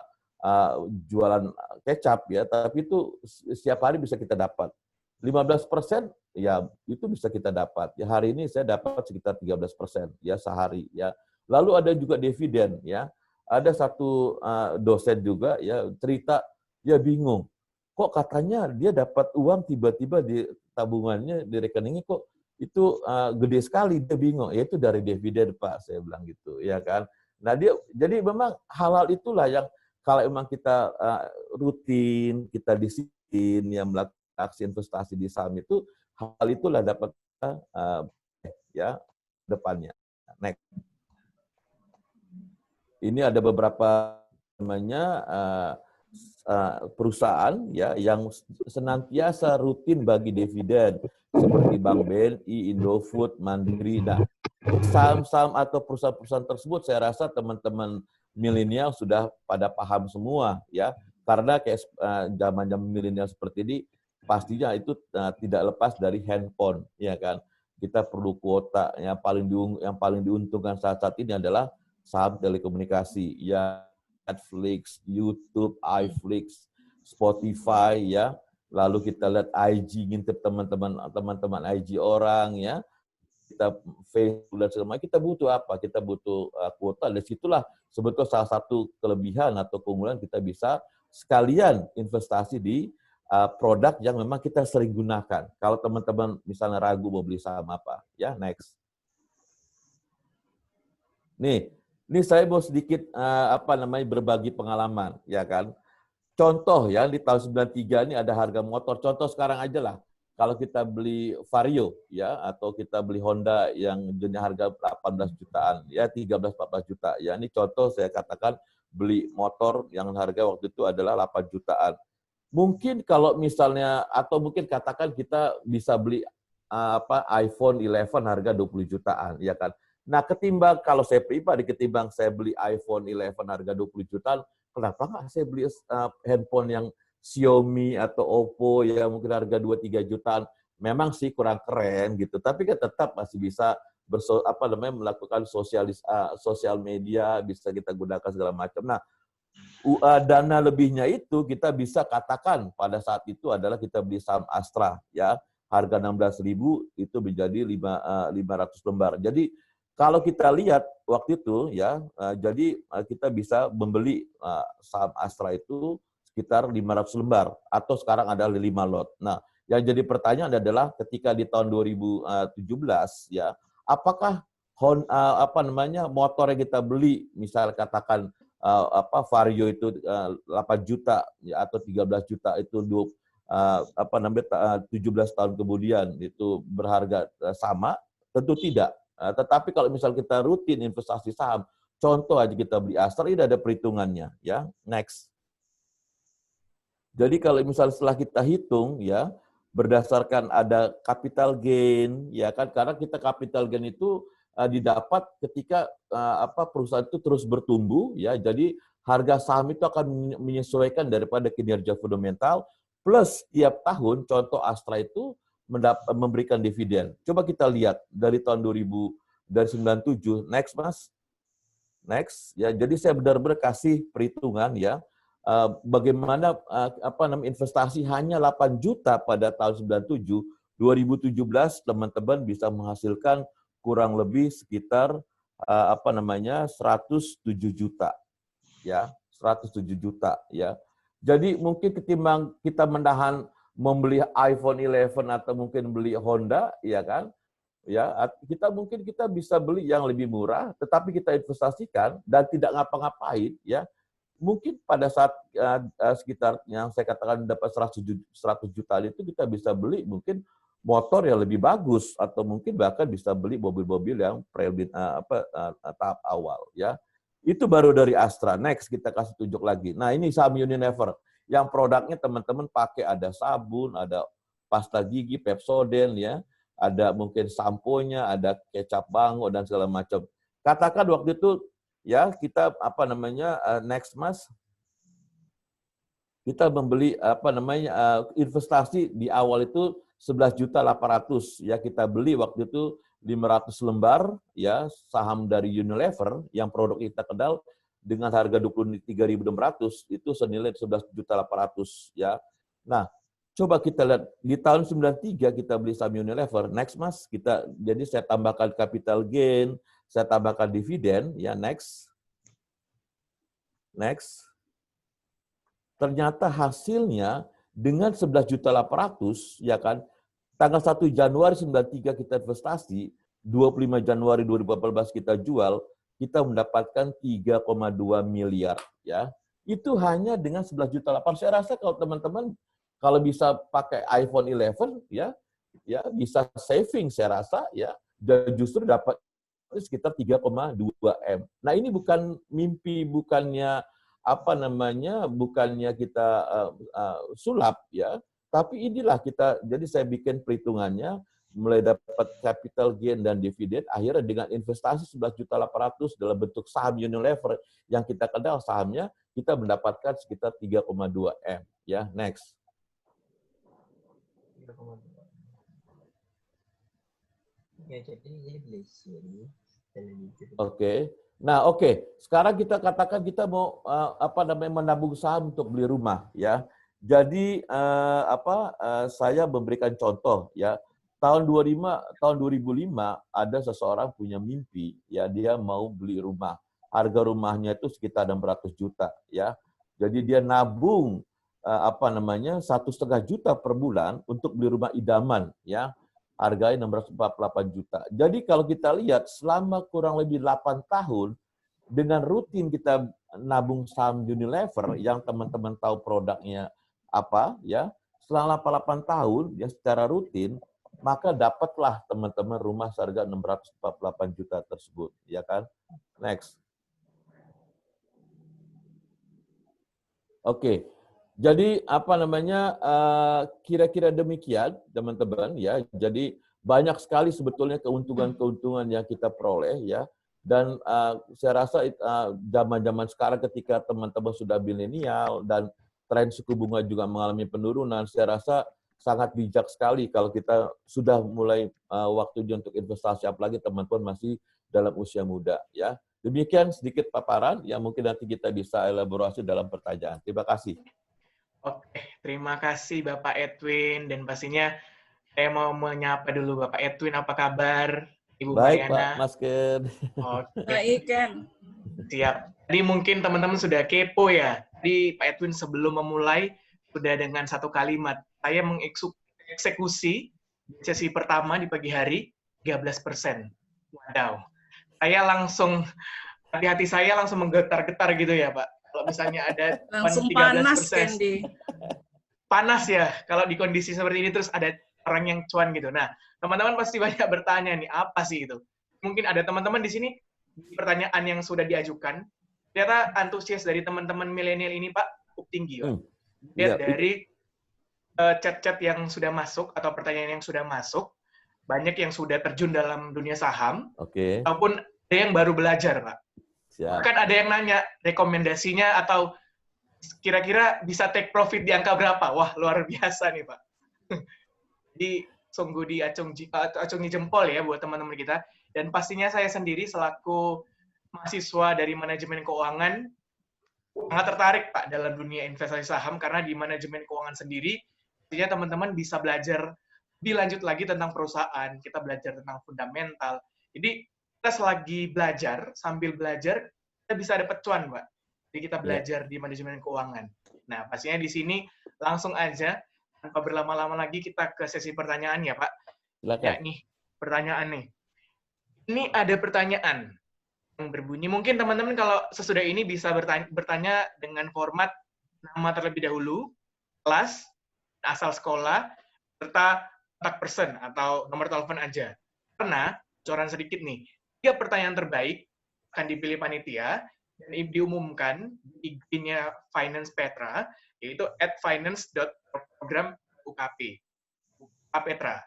jualan kecap ya, tapi itu setiap hari bisa kita dapat. 15% ya itu bisa kita dapat. Ya hari ini saya dapat sekitar 13% ya sehari ya. Lalu ada juga dividen ya. Ada satu dosen juga ya cerita dia bingung. Kok katanya dia dapat uang tiba-tiba di tabungannya di rekeningnya kok itu gede sekali, dia bingung. Ya itu dari dividen Pak, saya bilang gitu ya kan. Nah dia jadi memang hal-hal itulah yang kalau memang kita rutin, kita disiplin yang melakukan aksi investasi di saham itu, hal itulah dapat ya depannya. Next. Ini ada beberapa namanya perusahaan ya yang senantiasa rutin bagi dividen seperti Bank BNI, Indofood, Mandiri. Nah, saham-saham atau perusahaan-perusahaan tersebut saya rasa teman-teman milenial sudah pada paham semua ya, karena kayak zaman-zaman milenial seperti ini pastinya itu tidak lepas dari handphone, ya kan? Kita perlu kuota. Yang paling diuntungkan saat ini adalah saham telekomunikasi, ya Netflix, YouTube, iFlix, Spotify, ya. Lalu kita lihat IG, ngintip teman-teman IG orang, ya. Kita Facebook dan segala macam. Kita butuh apa? Kita butuh kuota. Dari situlah sebetulnya salah satu kelebihan atau keunggulan kita bisa sekalian investasi di produk yang memang kita sering gunakan. Kalau teman-teman misalnya ragu mau beli saham apa, ya next. Nih saya mau sedikit berbagi pengalaman, ya kan. Contoh ya di tahun 93 ini ada harga motor. Contoh sekarang aja lah. Kalau kita beli Vario ya atau kita beli Honda yang jenis harga 18 jutaan, ya 13-14 juta. Ya ini contoh saya katakan beli motor yang harga waktu itu adalah 8 jutaan. Mungkin kalau misalnya atau mungkin katakan kita bisa beli iPhone 11 harga 20 jutaan, ya kan. Nah, ketimbang kalau saya pribadi ketimbang saya beli iPhone 11 harga 20 jutaan, kenapa nggak saya beli handphone yang Xiaomi atau Oppo yang mungkin harga 2-3 jutaan. Memang sih kurang keren gitu, tapi kan tetap masih bisa melakukan sosial media, bisa kita gunakan segala macam. Nah, dana lebihnya itu kita bisa katakan pada saat itu adalah kita beli saham Astra ya, harga 16.000 itu menjadi 500 lembar. Jadi kalau kita lihat waktu itu ya, jadi kita bisa membeli saham Astra itu sekitar 500 lembar atau sekarang ada 5 lot. Nah, yang jadi pertanyaan adalah ketika di tahun 2017 ya, apakah motor yang kita beli misal katakan Vario itu 8 juta ya, atau 13 juta itu 17 tahun kemudian itu berharga sama? Tentu tidak. Tetapi kalau misal kita rutin investasi saham, contoh aja kita beli Astra, ini ada perhitungannya ya. Next. Jadi kalau misal setelah kita hitung ya berdasarkan ada capital gain ya kan, karena kita capital gain itu didapat ketika perusahaan itu terus bertumbuh ya, jadi harga saham itu akan menyesuaikan daripada kinerja fundamental plus tiap tahun. Contoh Astra itu memberikan dividen. Coba kita lihat dari tahun 97. Next Mas. Next ya. Jadi saya benar-benar kasih perhitungan ya bagaimana investasi hanya 8 juta pada tahun 97 2017 teman-teman bisa menghasilkan kurang lebih sekitar 107 juta ya, 107 juta ya. Jadi mungkin ketimbang kita menahan membeli iPhone 11 atau mungkin beli Honda, ya kan? Ya, kita bisa beli yang lebih murah, tetapi kita investasikan dan tidak ngapa-ngapain, ya. Mungkin pada saat sekitar yang saya katakan dapat 100 juta itu kita bisa beli mungkin motor yang lebih bagus atau mungkin bahkan bisa beli mobil-mobil yang tahap awal, ya. Itu baru dari Astra. Next kita kasih tunjuk lagi. Nah, ini saham Unilever yang produknya teman-teman pakai ada sabun, ada pasta gigi, Pepsodent, ya. Ada mungkin sampo-nya, ada kecap Bango dan segala macam. Katakan waktu itu ya kita next Mas, kita membeli investasi di awal itu 11.800.000 ya, kita beli waktu itu 500 lembar ya saham dari Unilever yang produk kita kenal dengan harga 23.600 itu senilai 11.800.000 ya. Nah, coba kita lihat di tahun 93 kita beli saham Unilever. Next Mas, jadi saya tambahkan capital gain, saya tambahkan dividen ya, next. Ternyata hasilnya dengan 11.800.000 ya kan, tanggal 1 Januari 93 kita investasi, 25 Januari 2014 kita jual, kita mendapatkan 3,2 miliar ya. Itu hanya dengan 11.800.000. Saya rasa kalau teman-teman kalau bisa pakai iPhone 11 ya bisa saving saya rasa ya, dan justru dapat sekitar 3,2 M. Nah, ini bukan mimpi, bukannya bukannya kita sulap ya, tapi inilah kita, jadi saya bikin perhitungannya mulai dapat capital gain dan dividen, akhirnya dengan investasi 11.800.000 dalam bentuk saham Unilever yang kita kenal sahamnya, kita mendapatkan sekitar 3,2 M ya. Next. Oke. Nah, oke. Sekarang kita katakan kita mau menabung saham untuk beli rumah ya. Jadi saya memberikan contoh ya. Tahun 2005 ada seseorang punya mimpi ya, dia mau beli rumah. Harga rumahnya itu sekitar 600 juta ya. Jadi dia nabung 1,5 juta per bulan untuk beli rumah idaman ya. Harganya 648 juta. Jadi kalau kita lihat selama kurang lebih 8 tahun dengan rutin kita nabung saham Unilever yang teman-teman tahu produknya apa ya, selama 8 tahun ya secara rutin, maka dapatlah teman-teman rumah seharga 648 juta tersebut, ya kan? Next. Oke. Jadi kira-kira demikian teman-teman ya. Jadi banyak sekali sebetulnya keuntungan-keuntungan yang kita peroleh ya. Dan saya rasa zaman-zaman sekarang ketika teman-teman sudah milenial dan tren suku bunga juga mengalami penurunan, saya rasa sangat bijak sekali kalau kita sudah mulai waktunya untuk investasi, apalagi teman-teman masih dalam usia muda ya. Demikian sedikit paparan yang mungkin nanti kita bisa elaborasi dalam pertanyaan. Terima kasih. Oke, terima kasih Bapak Edwin, dan pastinya saya mau menyapa dulu Bapak Edwin, apa kabar? Ibu Baik, Mariana. Pak Mas Ken. Oke. Baik, Ken. Siap. Jadi mungkin teman-teman sudah kepo ya. Jadi Pak Edwin sebelum memulai sudah dengan satu kalimat, saya mengeksekusi sesi pertama di pagi hari 13%. Wadaw. Saya langsung, hati-hati saya langsung menggetar-getar gitu ya Pak. Kalau misalnya ada langsung 13%, panas, Candy. Panas ya, kalau di kondisi seperti ini terus ada orang yang cuan gitu. Nah, teman-teman pasti banyak bertanya nih, apa sih itu? Mungkin ada teman-teman di sini, pertanyaan yang sudah diajukan, ternyata antusias dari teman-teman milenial ini, Pak, cukup tinggi. Pak. Lihat dari chat-chat yang sudah masuk, atau pertanyaan yang sudah masuk, banyak yang sudah terjun dalam dunia saham, ataupun ada yang baru belajar, Pak. Bahkan ada yang nanya rekomendasinya atau kira-kira bisa take profit di angka berapa? Wah, luar biasa nih, Pak. Jadi, sungguh diacungi jempol ya buat teman-teman kita. Dan pastinya saya sendiri selaku mahasiswa dari manajemen keuangan sangat tertarik, Pak, dalam dunia investasi saham, karena di manajemen keuangan sendiri, pastinya teman-teman bisa belajar dilanjut lagi tentang perusahaan, kita belajar tentang fundamental. Jadi kita selagi belajar, sambil belajar, kita bisa dapat cuan, Pak. Jadi kita belajar di manajemen keuangan. Nah, pastinya di sini langsung aja, tanpa berlama-lama lagi, kita ke sesi pertanyaan ya, Pak. Silakan. Ya, nih, pertanyaan nih. Ini ada pertanyaan yang berbunyi, mungkin teman-teman kalau sesudah ini bisa bertanya dengan format nama terlebih dahulu, kelas, asal sekolah, serta kontak person atau nomor telepon aja. Karena, bocoran sedikit nih, 3 pertanyaan terbaik akan dipilih panitia dan diumumkan di IG-nya Finance Petra, yaitu @finance.program.ukp. Petra.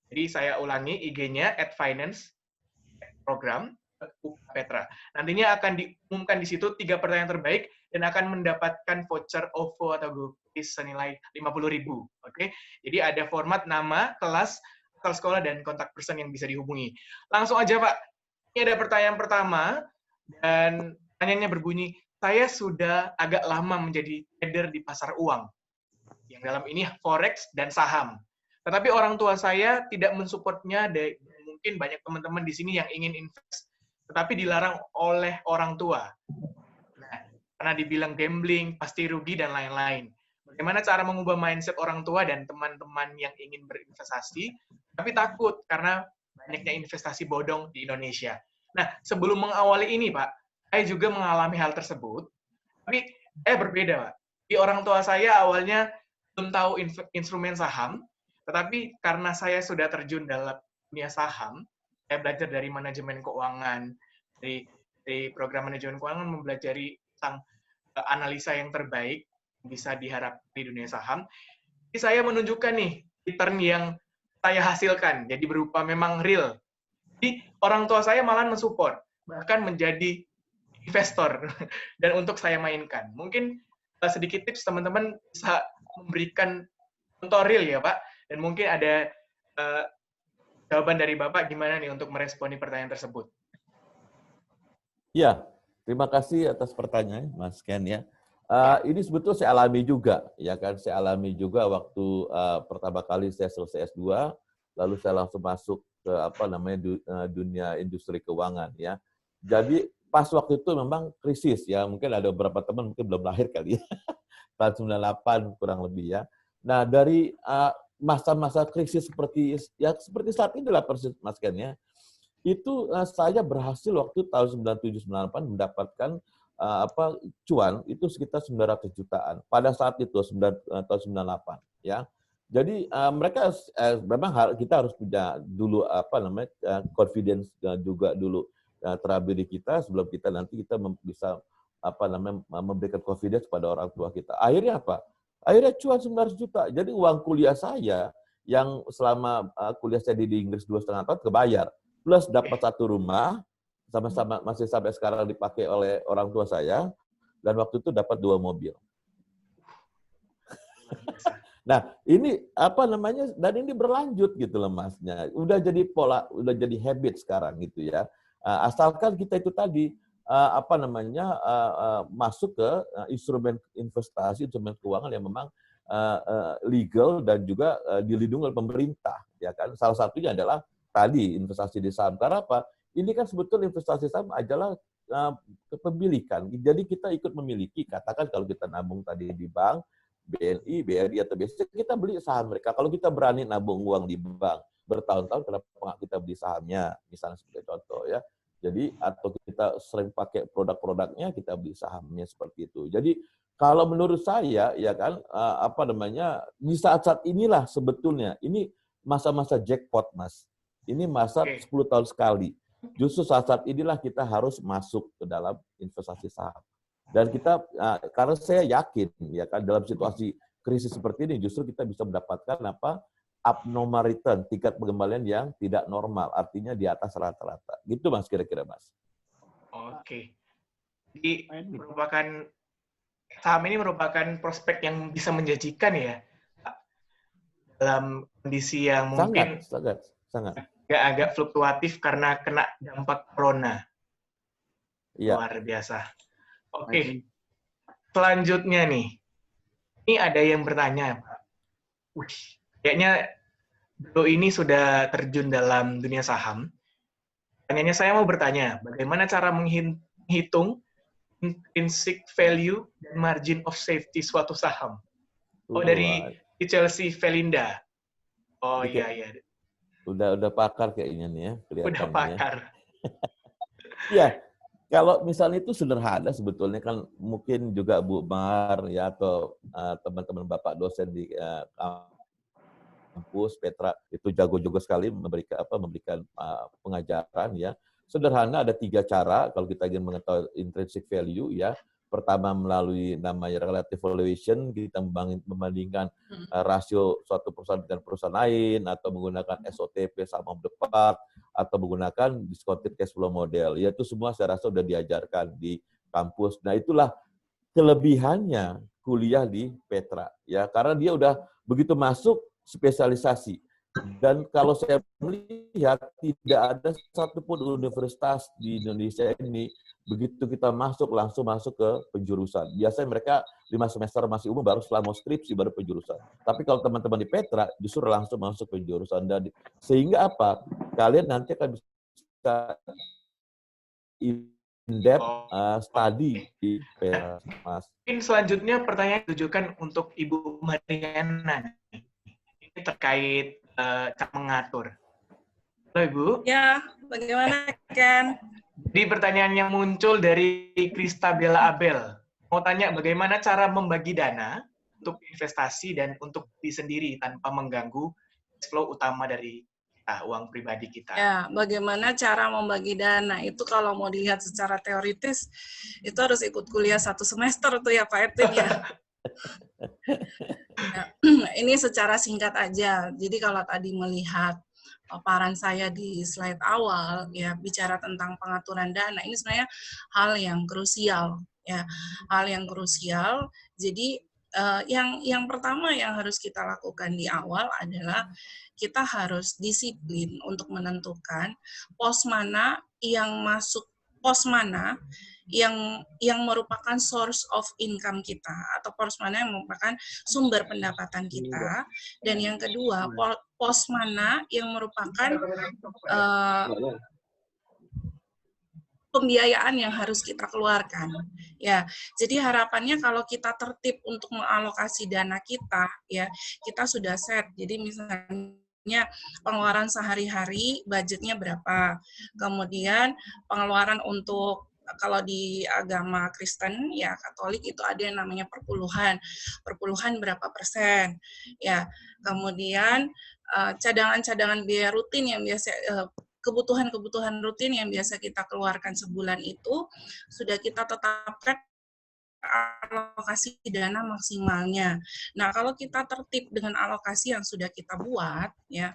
Jadi saya ulangi IG-nya @finance.program.ukpetra. Nantinya akan diumumkan di situ 3 pertanyaan terbaik dan akan mendapatkan voucher OVO atau GoPay senilai 50.000. Oke. Jadi ada format nama, kelas, asal sekolah, dan kontak person yang bisa dihubungi. Langsung aja, Pak. Ini ada pertanyaan pertama, dan pertanyaannya berbunyi, saya sudah agak lama menjadi trader di pasar uang, yang dalam ini forex dan saham. Tetapi orang tua saya tidak mensupportnya, dan mungkin banyak teman-teman di sini yang ingin invest, tetapi dilarang oleh orang tua. Nah, karena dibilang gambling, pasti rugi, dan lain-lain. Bagaimana cara mengubah mindset orang tua dan teman-teman yang ingin berinvestasi, tapi takut karena banyaknya investasi bodong di Indonesia. Nah, sebelum mengawali ini, Pak, saya juga mengalami hal tersebut, tapi berbeda, Pak. Di orang tua saya awalnya belum tahu instrumen saham, tetapi karena saya sudah terjun dalam dunia saham, saya belajar dari manajemen keuangan, dari program manajemen keuangan, mempelajari tentang analisa yang terbaik bisa diharap di dunia saham. Jadi saya menunjukkan nih return yang saya hasilkan, jadi berupa memang real. Jadi orang tua saya malah mensupport, bahkan menjadi investor dan untuk saya mainkan. Mungkin sedikit tips teman-teman bisa memberikan contoh real ya, Pak. Dan mungkin ada jawaban dari Bapak gimana nih untuk meresponi pertanyaan tersebut. Ya, terima kasih atas pertanyaan, Mas Ken ya. Ini sebetulnya saya alami juga, ya kan? Saya alami juga waktu pertama kali saya selesai S2, lalu saya langsung masuk ke dunia industri keuangan ya. Jadi pas waktu itu memang krisis ya, mungkin ada beberapa teman mungkin belum lahir kali ya, tahun 98 kurang lebih ya. Nah dari masa-masa krisis seperti saat ini lah persis Mas Ken ya, itu saya berhasil waktu tahun 97-98 mendapatkan cuan itu sekitar 900 jutaan pada saat itu tahun 98 ya. Jadi mereka memang kita harus punya dulu confidence juga dulu terhadap diri kita sebelum kita nanti bisa memberikan confidence pada orang tua kita. Akhirnya apa? Akhirnya cuan 900 juta. Jadi uang kuliah saya yang selama kuliah saya di Inggris 2,5 tahun kebayar. Plus dapat satu rumah, sama-sama masih sampai sekarang dipakai oleh orang tua saya, dan waktu itu dapat 2 mobil. Nah, ini dan ini berlanjut gitu loh Masnya. Udah jadi pola, udah jadi habit sekarang gitu ya. Asalkan kita itu tadi masuk ke instrumen investasi, instrumen keuangan yang memang legal dan juga dilindungi oleh pemerintah, ya kan. Salah satunya adalah tadi investasi di saham. Karena apa? Ini kan sebetulnya investasi saham adalah kepemilikan. Jadi kita ikut memiliki, katakan kalau kita nabung tadi di bank, BNI, BRI, atau BCA, kita beli saham mereka. Kalau kita berani nabung uang di bank bertahun-tahun, kenapa nggak kita beli sahamnya? Misalnya sebagai contoh ya. Jadi atau kita sering pakai produk-produknya, kita beli sahamnya seperti itu. Jadi kalau menurut saya ya kan di saat-saat inilah sebetulnya ini masa-masa jackpot Mas. Ini masa 10 tahun sekali. Justru saat-saat inilah kita harus masuk ke dalam investasi saham. Dan kita, karena saya yakin ya kan dalam situasi krisis seperti ini justru kita bisa mendapatkan abnormal return, tingkat pengembalian yang tidak normal, artinya di atas rata-rata. Gitu Mas kira-kira Mas. Oke. Jadi saham ini merupakan prospek yang bisa menjanjikan ya dalam kondisi yang mungkin sangat. agak fluktuatif karena kena dampak corona. Ya. Luar biasa. Oke. Selanjutnya nih. Ini ada yang bertanya, Pak. Kayaknya Bro ini sudah terjun dalam dunia saham. Pertanyaannya saya mau bertanya, bagaimana cara menghitung intrinsic value dan margin of safety suatu saham? Oh, dari Chelsea Felinda. Oh iya, iya. Udah pakar kayaknya nih ya, Udah kelihatannya. pakar. Ya, kalau misalnya itu sederhana sebetulnya kan mungkin juga Bu Mar ya atau teman-teman Bapak dosen di kampus Petra itu jago-jago sekali memberikan pengajaran ya. Sederhana ada 3 cara kalau kita ingin mengetahui intrinsic value ya. Pertama melalui namanya relative valuation, kita membandingkan rasio suatu perusahaan dengan perusahaan lain atau menggunakan SOTP sum of the parts atau menggunakan discounted cash flow model. Ya itu semua saya rasa sudah diajarkan di kampus. Nah, itulah kelebihannya kuliah di Petra ya karena dia udah begitu masuk spesialisasi. Dan kalau saya melihat tidak ada satupun universitas di Indonesia ini begitu kita langsung masuk ke penjurusan. Biasanya mereka 5 semester masih umum baru setelah mau skripsi baru penjurusan. Tapi kalau teman-teman di Petra justru langsung masuk penjurusan dan sehingga apa? Kalian nanti akan bisa in-depth study di Petra, Mas. Mungkin selanjutnya pertanyaan ditujukan untuk Ibu Mariana. Ini terkait cara mengatur. Halo Ibu. Ya, bagaimana Ken? Jadi pertanyaan yang muncul dari Kristabella Abel. Mau tanya bagaimana cara membagi dana untuk investasi dan untuk diri sendiri tanpa mengganggu flow utama dari uang pribadi kita. Ya, bagaimana cara membagi dana itu kalau mau dilihat secara teoritis itu harus ikut kuliah 1 semester tuh ya Pak Edwin ya. Nah, ini secara singkat aja. Jadi kalau tadi melihat paparan saya di slide awal ya bicara tentang pengaturan dana ini sebenarnya hal yang krusial ya, hal yang krusial. Jadi yang pertama yang harus kita lakukan di awal adalah kita harus disiplin untuk menentukan pos mana yang masuk, pos mana yang merupakan source of income kita atau pos mana yang merupakan sumber pendapatan kita, dan yang kedua pos mana yang merupakan pembiayaan yang harus kita keluarkan. Ya, jadi harapannya kalau kita tertib untuk mengalokasi dana kita, ya kita sudah set. Jadi misalnya pengeluaran sehari-hari budgetnya berapa, kemudian pengeluaran untuk kalau di agama Kristen ya Katolik itu ada yang namanya perpuluhan berapa persen, ya kemudian cadangan-cadangan biaya rutin yang biasa kebutuhan-kebutuhan rutin yang biasa kita keluarkan sebulan itu sudah kita tetapkan alokasi dana maksimalnya. Nah, kalau kita tertib dengan alokasi yang sudah kita buat, ya,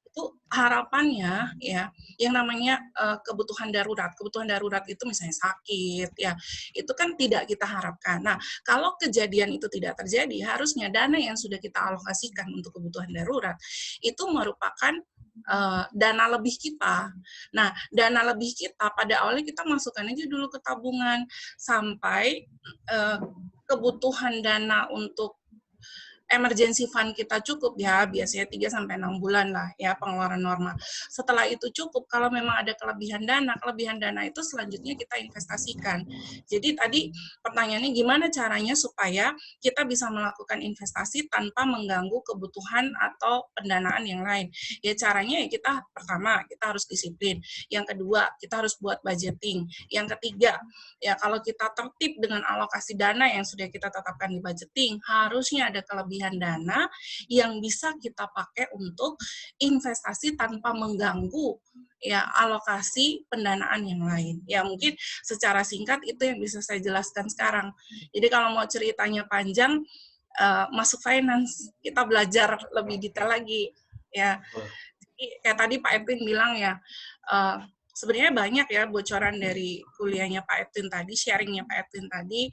itu harapannya, ya, yang namanya kebutuhan darurat. Kebutuhan darurat itu misalnya sakit, ya, itu kan tidak kita harapkan. Nah, kalau kejadian itu tidak terjadi, harusnya dana yang sudah kita alokasikan untuk kebutuhan darurat itu merupakan dana lebih kita. Nah, dana lebih kita pada awalnya kita masukkan aja dulu ke tabungan sampai kebutuhan dana untuk emergency fund kita cukup ya, biasanya 3-6 bulan lah ya pengeluaran normal. Setelah itu cukup, kalau memang ada kelebihan dana itu selanjutnya kita investasikan. Jadi tadi pertanyaannya gimana caranya supaya kita bisa melakukan investasi tanpa mengganggu kebutuhan atau pendanaan yang lain. Ya caranya ya kita pertama kita harus disiplin. Yang kedua, kita harus buat budgeting. Yang ketiga, ya kalau kita tertib dengan alokasi dana yang sudah kita tetapkan di budgeting, harusnya ada kelebihan dana yang bisa kita pakai untuk investasi tanpa mengganggu ya alokasi pendanaan yang lain. Ya mungkin secara singkat itu yang bisa saya jelaskan sekarang. Jadi kalau mau ceritanya panjang, masuk finance kita belajar lebih detail lagi ya. Jadi kayak tadi Pak Edwin bilang ya, sebenarnya banyak ya bocoran dari kuliahnya Pak Edwin tadi, sharingnya Pak Edwin tadi,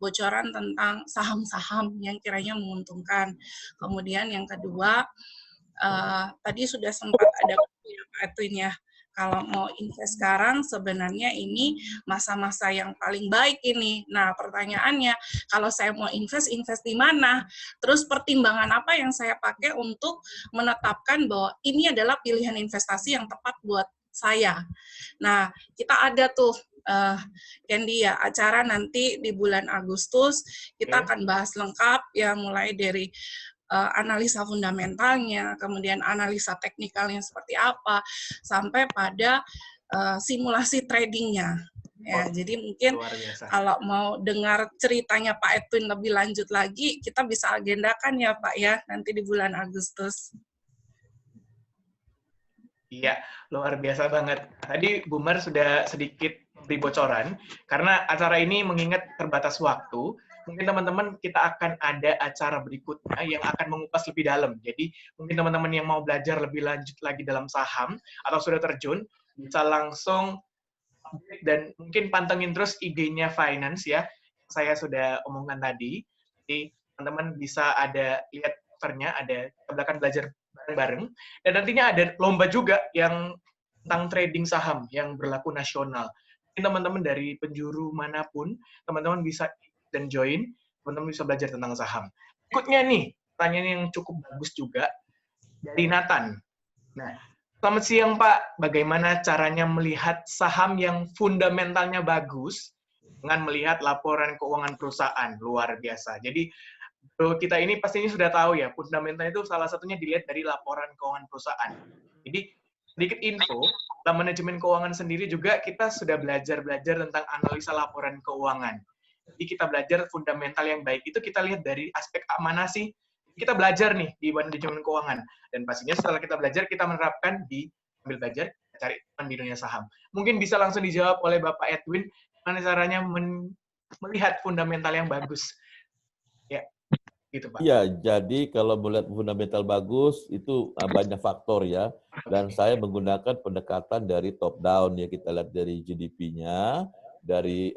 bocoran tentang saham-saham yang kiranya menguntungkan. Kemudian yang kedua, tadi sudah sempat ada Pak Edwin ya, kalau mau invest sekarang sebenarnya ini masa-masa yang paling baik ini. Nah, pertanyaannya, kalau saya mau invest di mana? Terus pertimbangan apa yang saya pakai untuk menetapkan bahwa ini adalah pilihan investasi yang tepat buat saya. Nah, kita ada tuh Candy ya, acara nanti di bulan Agustus kita akan bahas lengkap ya, mulai dari analisa fundamentalnya, kemudian analisa teknikalnya seperti apa, sampai pada simulasi tradingnya. Ya, jadi mungkin kalau mau dengar ceritanya Pak Edwin lebih lanjut lagi, kita bisa agendakan ya Pak ya, nanti di bulan Agustus. Iya, luar biasa banget. Tadi Bu Mar sudah sedikit beri bocoran, karena acara ini mengingat terbatas waktu, mungkin teman-teman kita akan ada acara berikutnya yang akan mengupas lebih dalam. Jadi mungkin teman-teman yang mau belajar lebih lanjut lagi dalam saham, atau sudah terjun, bisa langsung update dan mungkin pantengin terus IG-nya Finance ya, saya sudah omongkan tadi. Jadi teman-teman bisa ada lihat covernya, ada kita akan belajar bareng-bareng, dan nantinya ada lomba juga yang tentang trading saham yang berlaku nasional. Teman-teman dari penjuru manapun, teman-teman bisa dan join, teman-teman bisa belajar tentang saham. Berikutnya nih, pertanyaan yang cukup bagus juga dari Nathan. Nah, selamat siang Pak, bagaimana caranya melihat saham yang fundamentalnya bagus dengan melihat laporan keuangan perusahaan? Luar biasa. Jadi kita ini pastinya sudah tahu ya, fundamental itu salah satunya dilihat dari laporan keuangan perusahaan. Jadi sedikit info, dalam manajemen keuangan sendiri juga kita sudah belajar tentang analisa laporan keuangan. Jadi kita belajar fundamental yang baik itu kita lihat dari aspek mana sih? Kita belajar nih di manajemen keuangan, dan pastinya setelah kita belajar kita menerapkan di ambil belajar cari di dunia saham. Mungkin bisa langsung dijawab oleh Bapak Edwin, gimana caranya melihat fundamental yang bagus. Ya. Gitu, Pak. Iya, jadi kalau melihat fundamental bagus itu banyak faktor ya. Dan saya menggunakan pendekatan dari top down ya, kita lihat dari GDP-nya, dari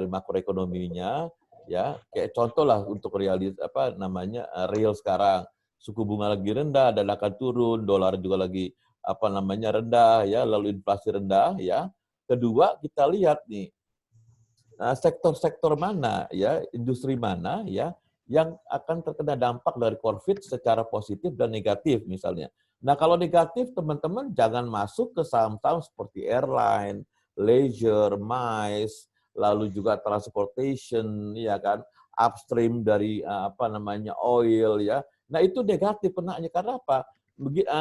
makroekonominya ya. Kayak contoh lah untuk real sekarang. Suku bunga lagi rendah dan akan turun, dolar juga lagi rendah ya, lalu inflasi rendah ya. Kedua, kita lihat nih sektor-sektor mana ya, industri mana ya yang akan terkena dampak dari COVID secara positif dan negatif misalnya. Nah kalau negatif teman-teman jangan masuk ke saham-saham seperti airline, leisure, MICE, lalu juga transportation, ya kan, upstream dari oil ya. Nah itu negatif kenanya karena apa?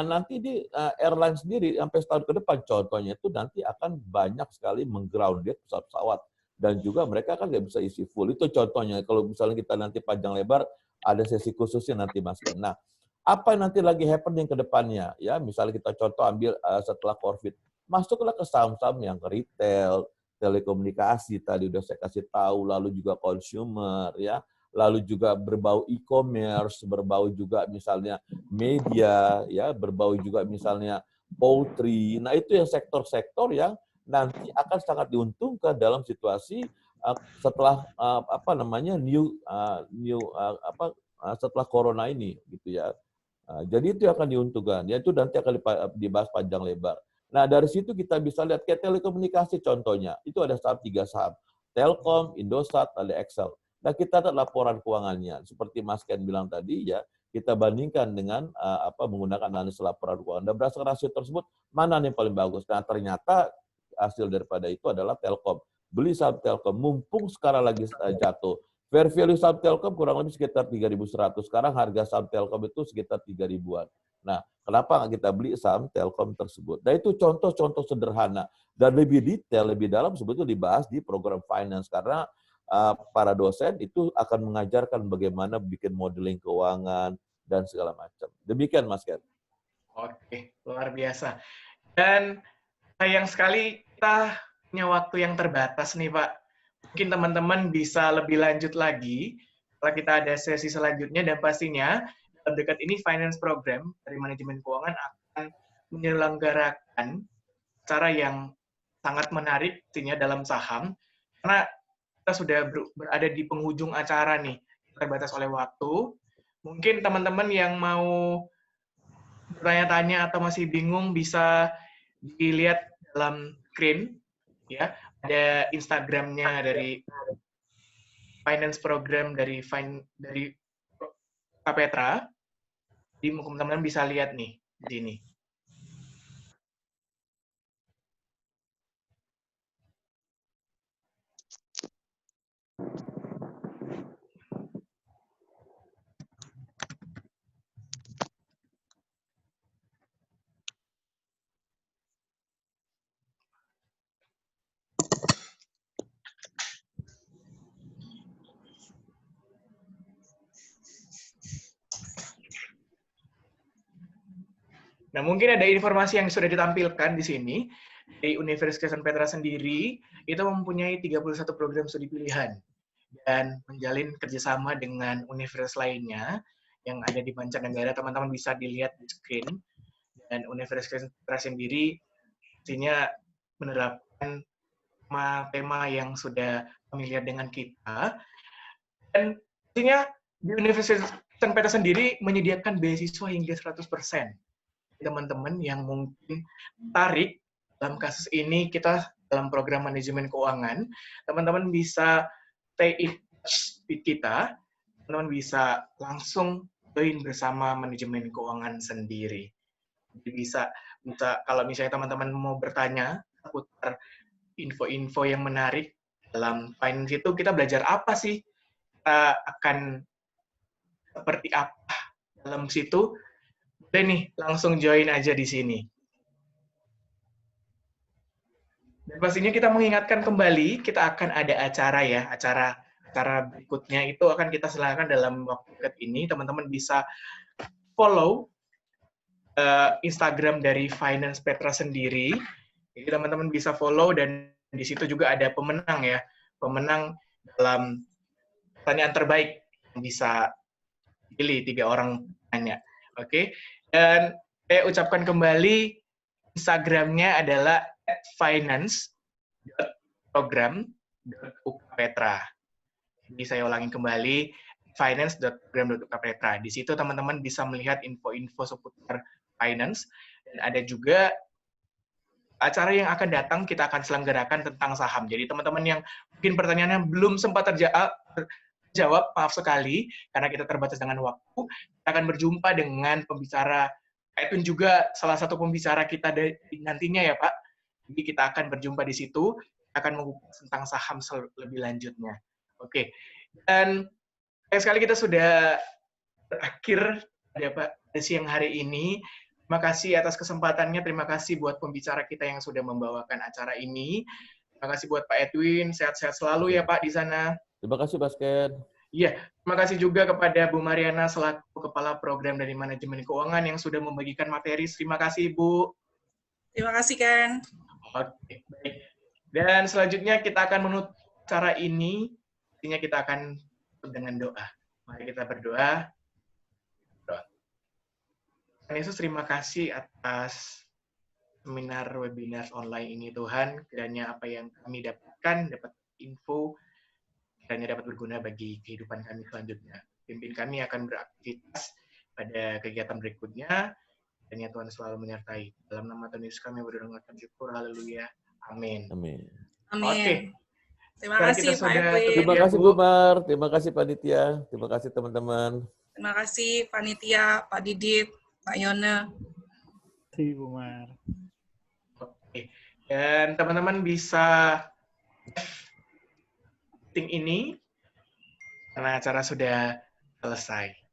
Nanti di airline sendiri sampai setahun ke depan contohnya itu nanti akan banyak sekali menggrounded pesawat-pesawat. Dan juga mereka kan nggak bisa isi full. Itu contohnya, kalau misalnya kita nanti panjang lebar, ada sesi khususnya nanti Mas Ken. Nah, apa yang nanti lagi happening ke depannya? Ya, misalnya kita contoh ambil setelah COVID, masuklah ke saham-saham yang retail, telekomunikasi, tadi udah saya kasih tahu, lalu juga consumer, ya, lalu juga berbau e-commerce, berbau juga misalnya media, ya, berbau juga misalnya poultry. Nah, itu yang sektor-sektor yang nanti akan sangat diuntungkan dalam situasi setelah setelah corona ini gitu ya. Jadi itu akan diuntungkan. Ya itu nanti akan dibahas panjang lebar. Nah, dari situ kita bisa lihat kayak telekomunikasi contohnya. Itu ada tiga saham. Telkom, Indosat, ada Excel. Nah, kita lihat laporan keuangannya. Seperti Mas Ken bilang tadi ya, kita bandingkan dengan menggunakan analisa laporan keuangan. Dan berdasarkan rasio tersebut, mana yang paling bagus? Nah, ternyata hasil daripada itu adalah Telkom. Beli saham Telkom, mumpung sekarang lagi jatuh. Fair value saham Telkom kurang lebih sekitar 3.100. Sekarang harga saham Telkom itu sekitar 3.000-an. Nah, kenapa nggak kita beli saham Telkom tersebut? Nah, itu contoh-contoh sederhana. Dan lebih detail, lebih dalam sebetulnya dibahas di program finance. Karena para dosen itu akan mengajarkan bagaimana bikin modeling keuangan dan segala macam. Demikian, Mas Ken. Oke, luar biasa. Dan sayang sekali kita punya waktu yang terbatas nih, Pak. Mungkin teman-teman bisa lebih lanjut lagi setelah kita ada sesi selanjutnya, dan pastinya dalam dekat ini Finance Program dari Manajemen Keuangan akan menyelenggarakan cara yang sangat menarik pastinya dalam saham, karena kita sudah berada di penghujung acara nih, terbatas oleh waktu. Mungkin teman-teman yang mau bertanya-tanya atau masih bingung bisa dilihat dalam screen, ya, ada Instagramnya dari finance program dari Kapetra. Jadi teman-teman bisa lihat nih di sini. Nah, mungkin ada informasi yang sudah ditampilkan di sini. Di Universitas Petra sendiri, itu mempunyai 31 program studi pilihan dan menjalin kerjasama dengan universitas lainnya yang ada di mancanegara. Teman-teman bisa dilihat di screen. Dan Universitas Petra sendiri pastinya menerapkan tema yang sudah familiar dengan kita. Dan pastinya di Universitas Petra sendiri menyediakan beasiswa hingga 100%. Teman-teman yang mungkin tertarik dalam kasus ini, kita dalam program manajemen keuangan, teman-teman bisa stay in touch with kita, teman-teman bisa langsung join bersama manajemen keuangan sendiri. Jadi bisa kalau misalnya teman-teman mau bertanya seputar info-info yang menarik dalam finance itu, kita belajar apa sih, kita akan seperti apa dalam situ. Udah nih, langsung join aja di sini. Dan pastinya kita mengingatkan kembali, kita akan ada acara ya, acara berikutnya itu akan kita selenggarakan dalam waktu dekat ini. Teman-teman bisa follow Instagram dari Finance Petra sendiri. Jadi teman-teman bisa follow dan di situ juga ada pemenang ya, pemenang dalam pertanyaan terbaik yang bisa pilih 3 orang tanya. Oke. Dan saya ucapkan kembali Instagramnya adalah finance.program.ukpetra. Jadi saya ulangi kembali, finance.program.ukpetra. Di situ teman-teman bisa melihat info-info seputar finance, dan ada juga acara yang akan datang, kita akan selenggarakan tentang saham. Jadi teman-teman yang mungkin pertanyaannya belum sempat terjawab, maaf sekali, karena kita terbatas dengan waktu. Kita akan berjumpa dengan pembicara, Edwin juga salah satu pembicara kita nantinya ya Pak. Jadi kita akan berjumpa di situ, akan mengupas tentang saham lebih lanjutnya. Oke, dan sayang sekali kita sudah berakhir ya Pak, pada siang hari ini. Terima kasih atas kesempatannya, terima kasih buat pembicara kita yang sudah membawakan acara ini. Terima kasih buat Pak Edwin, sehat-sehat selalu ya Pak di sana. Terima kasih, Basket. Iya, terima kasih juga kepada Bu Mariana selaku Kepala Program dari Manajemen Keuangan yang sudah membagikan materi. Terima kasih, Bu. Terima kasih, Ken. Oke, baik. Dan selanjutnya kita akan menutup acara ini. Artinya kita akan tutup dengan doa. Mari kita berdoa. Tuhan Yesus, terima kasih atas seminar webinar online ini, Tuhan. Kiranya apa yang kami dapatkan, dapat info, kiranya dapat berguna bagi kehidupan kami selanjutnya. Pimpin kami akan beraktivitas pada kegiatan berikutnya. Kiranya Tuhan selalu menyertai. Dalam nama Tuhan Yesus kami berdoa dan syukur. Haleluya. Amin. Amin. Amin. Oke. Terima kasih, Pak Edwin. Terima kasih, Bu Mar. Terima kasih, Panitia. Terima kasih, teman-teman. Terima kasih, Panitia, Pak Didit, Pak Yona. Terima kasih, Bu Mar. Oke. Dan teman-teman bisa meeting ini karena acara sudah selesai.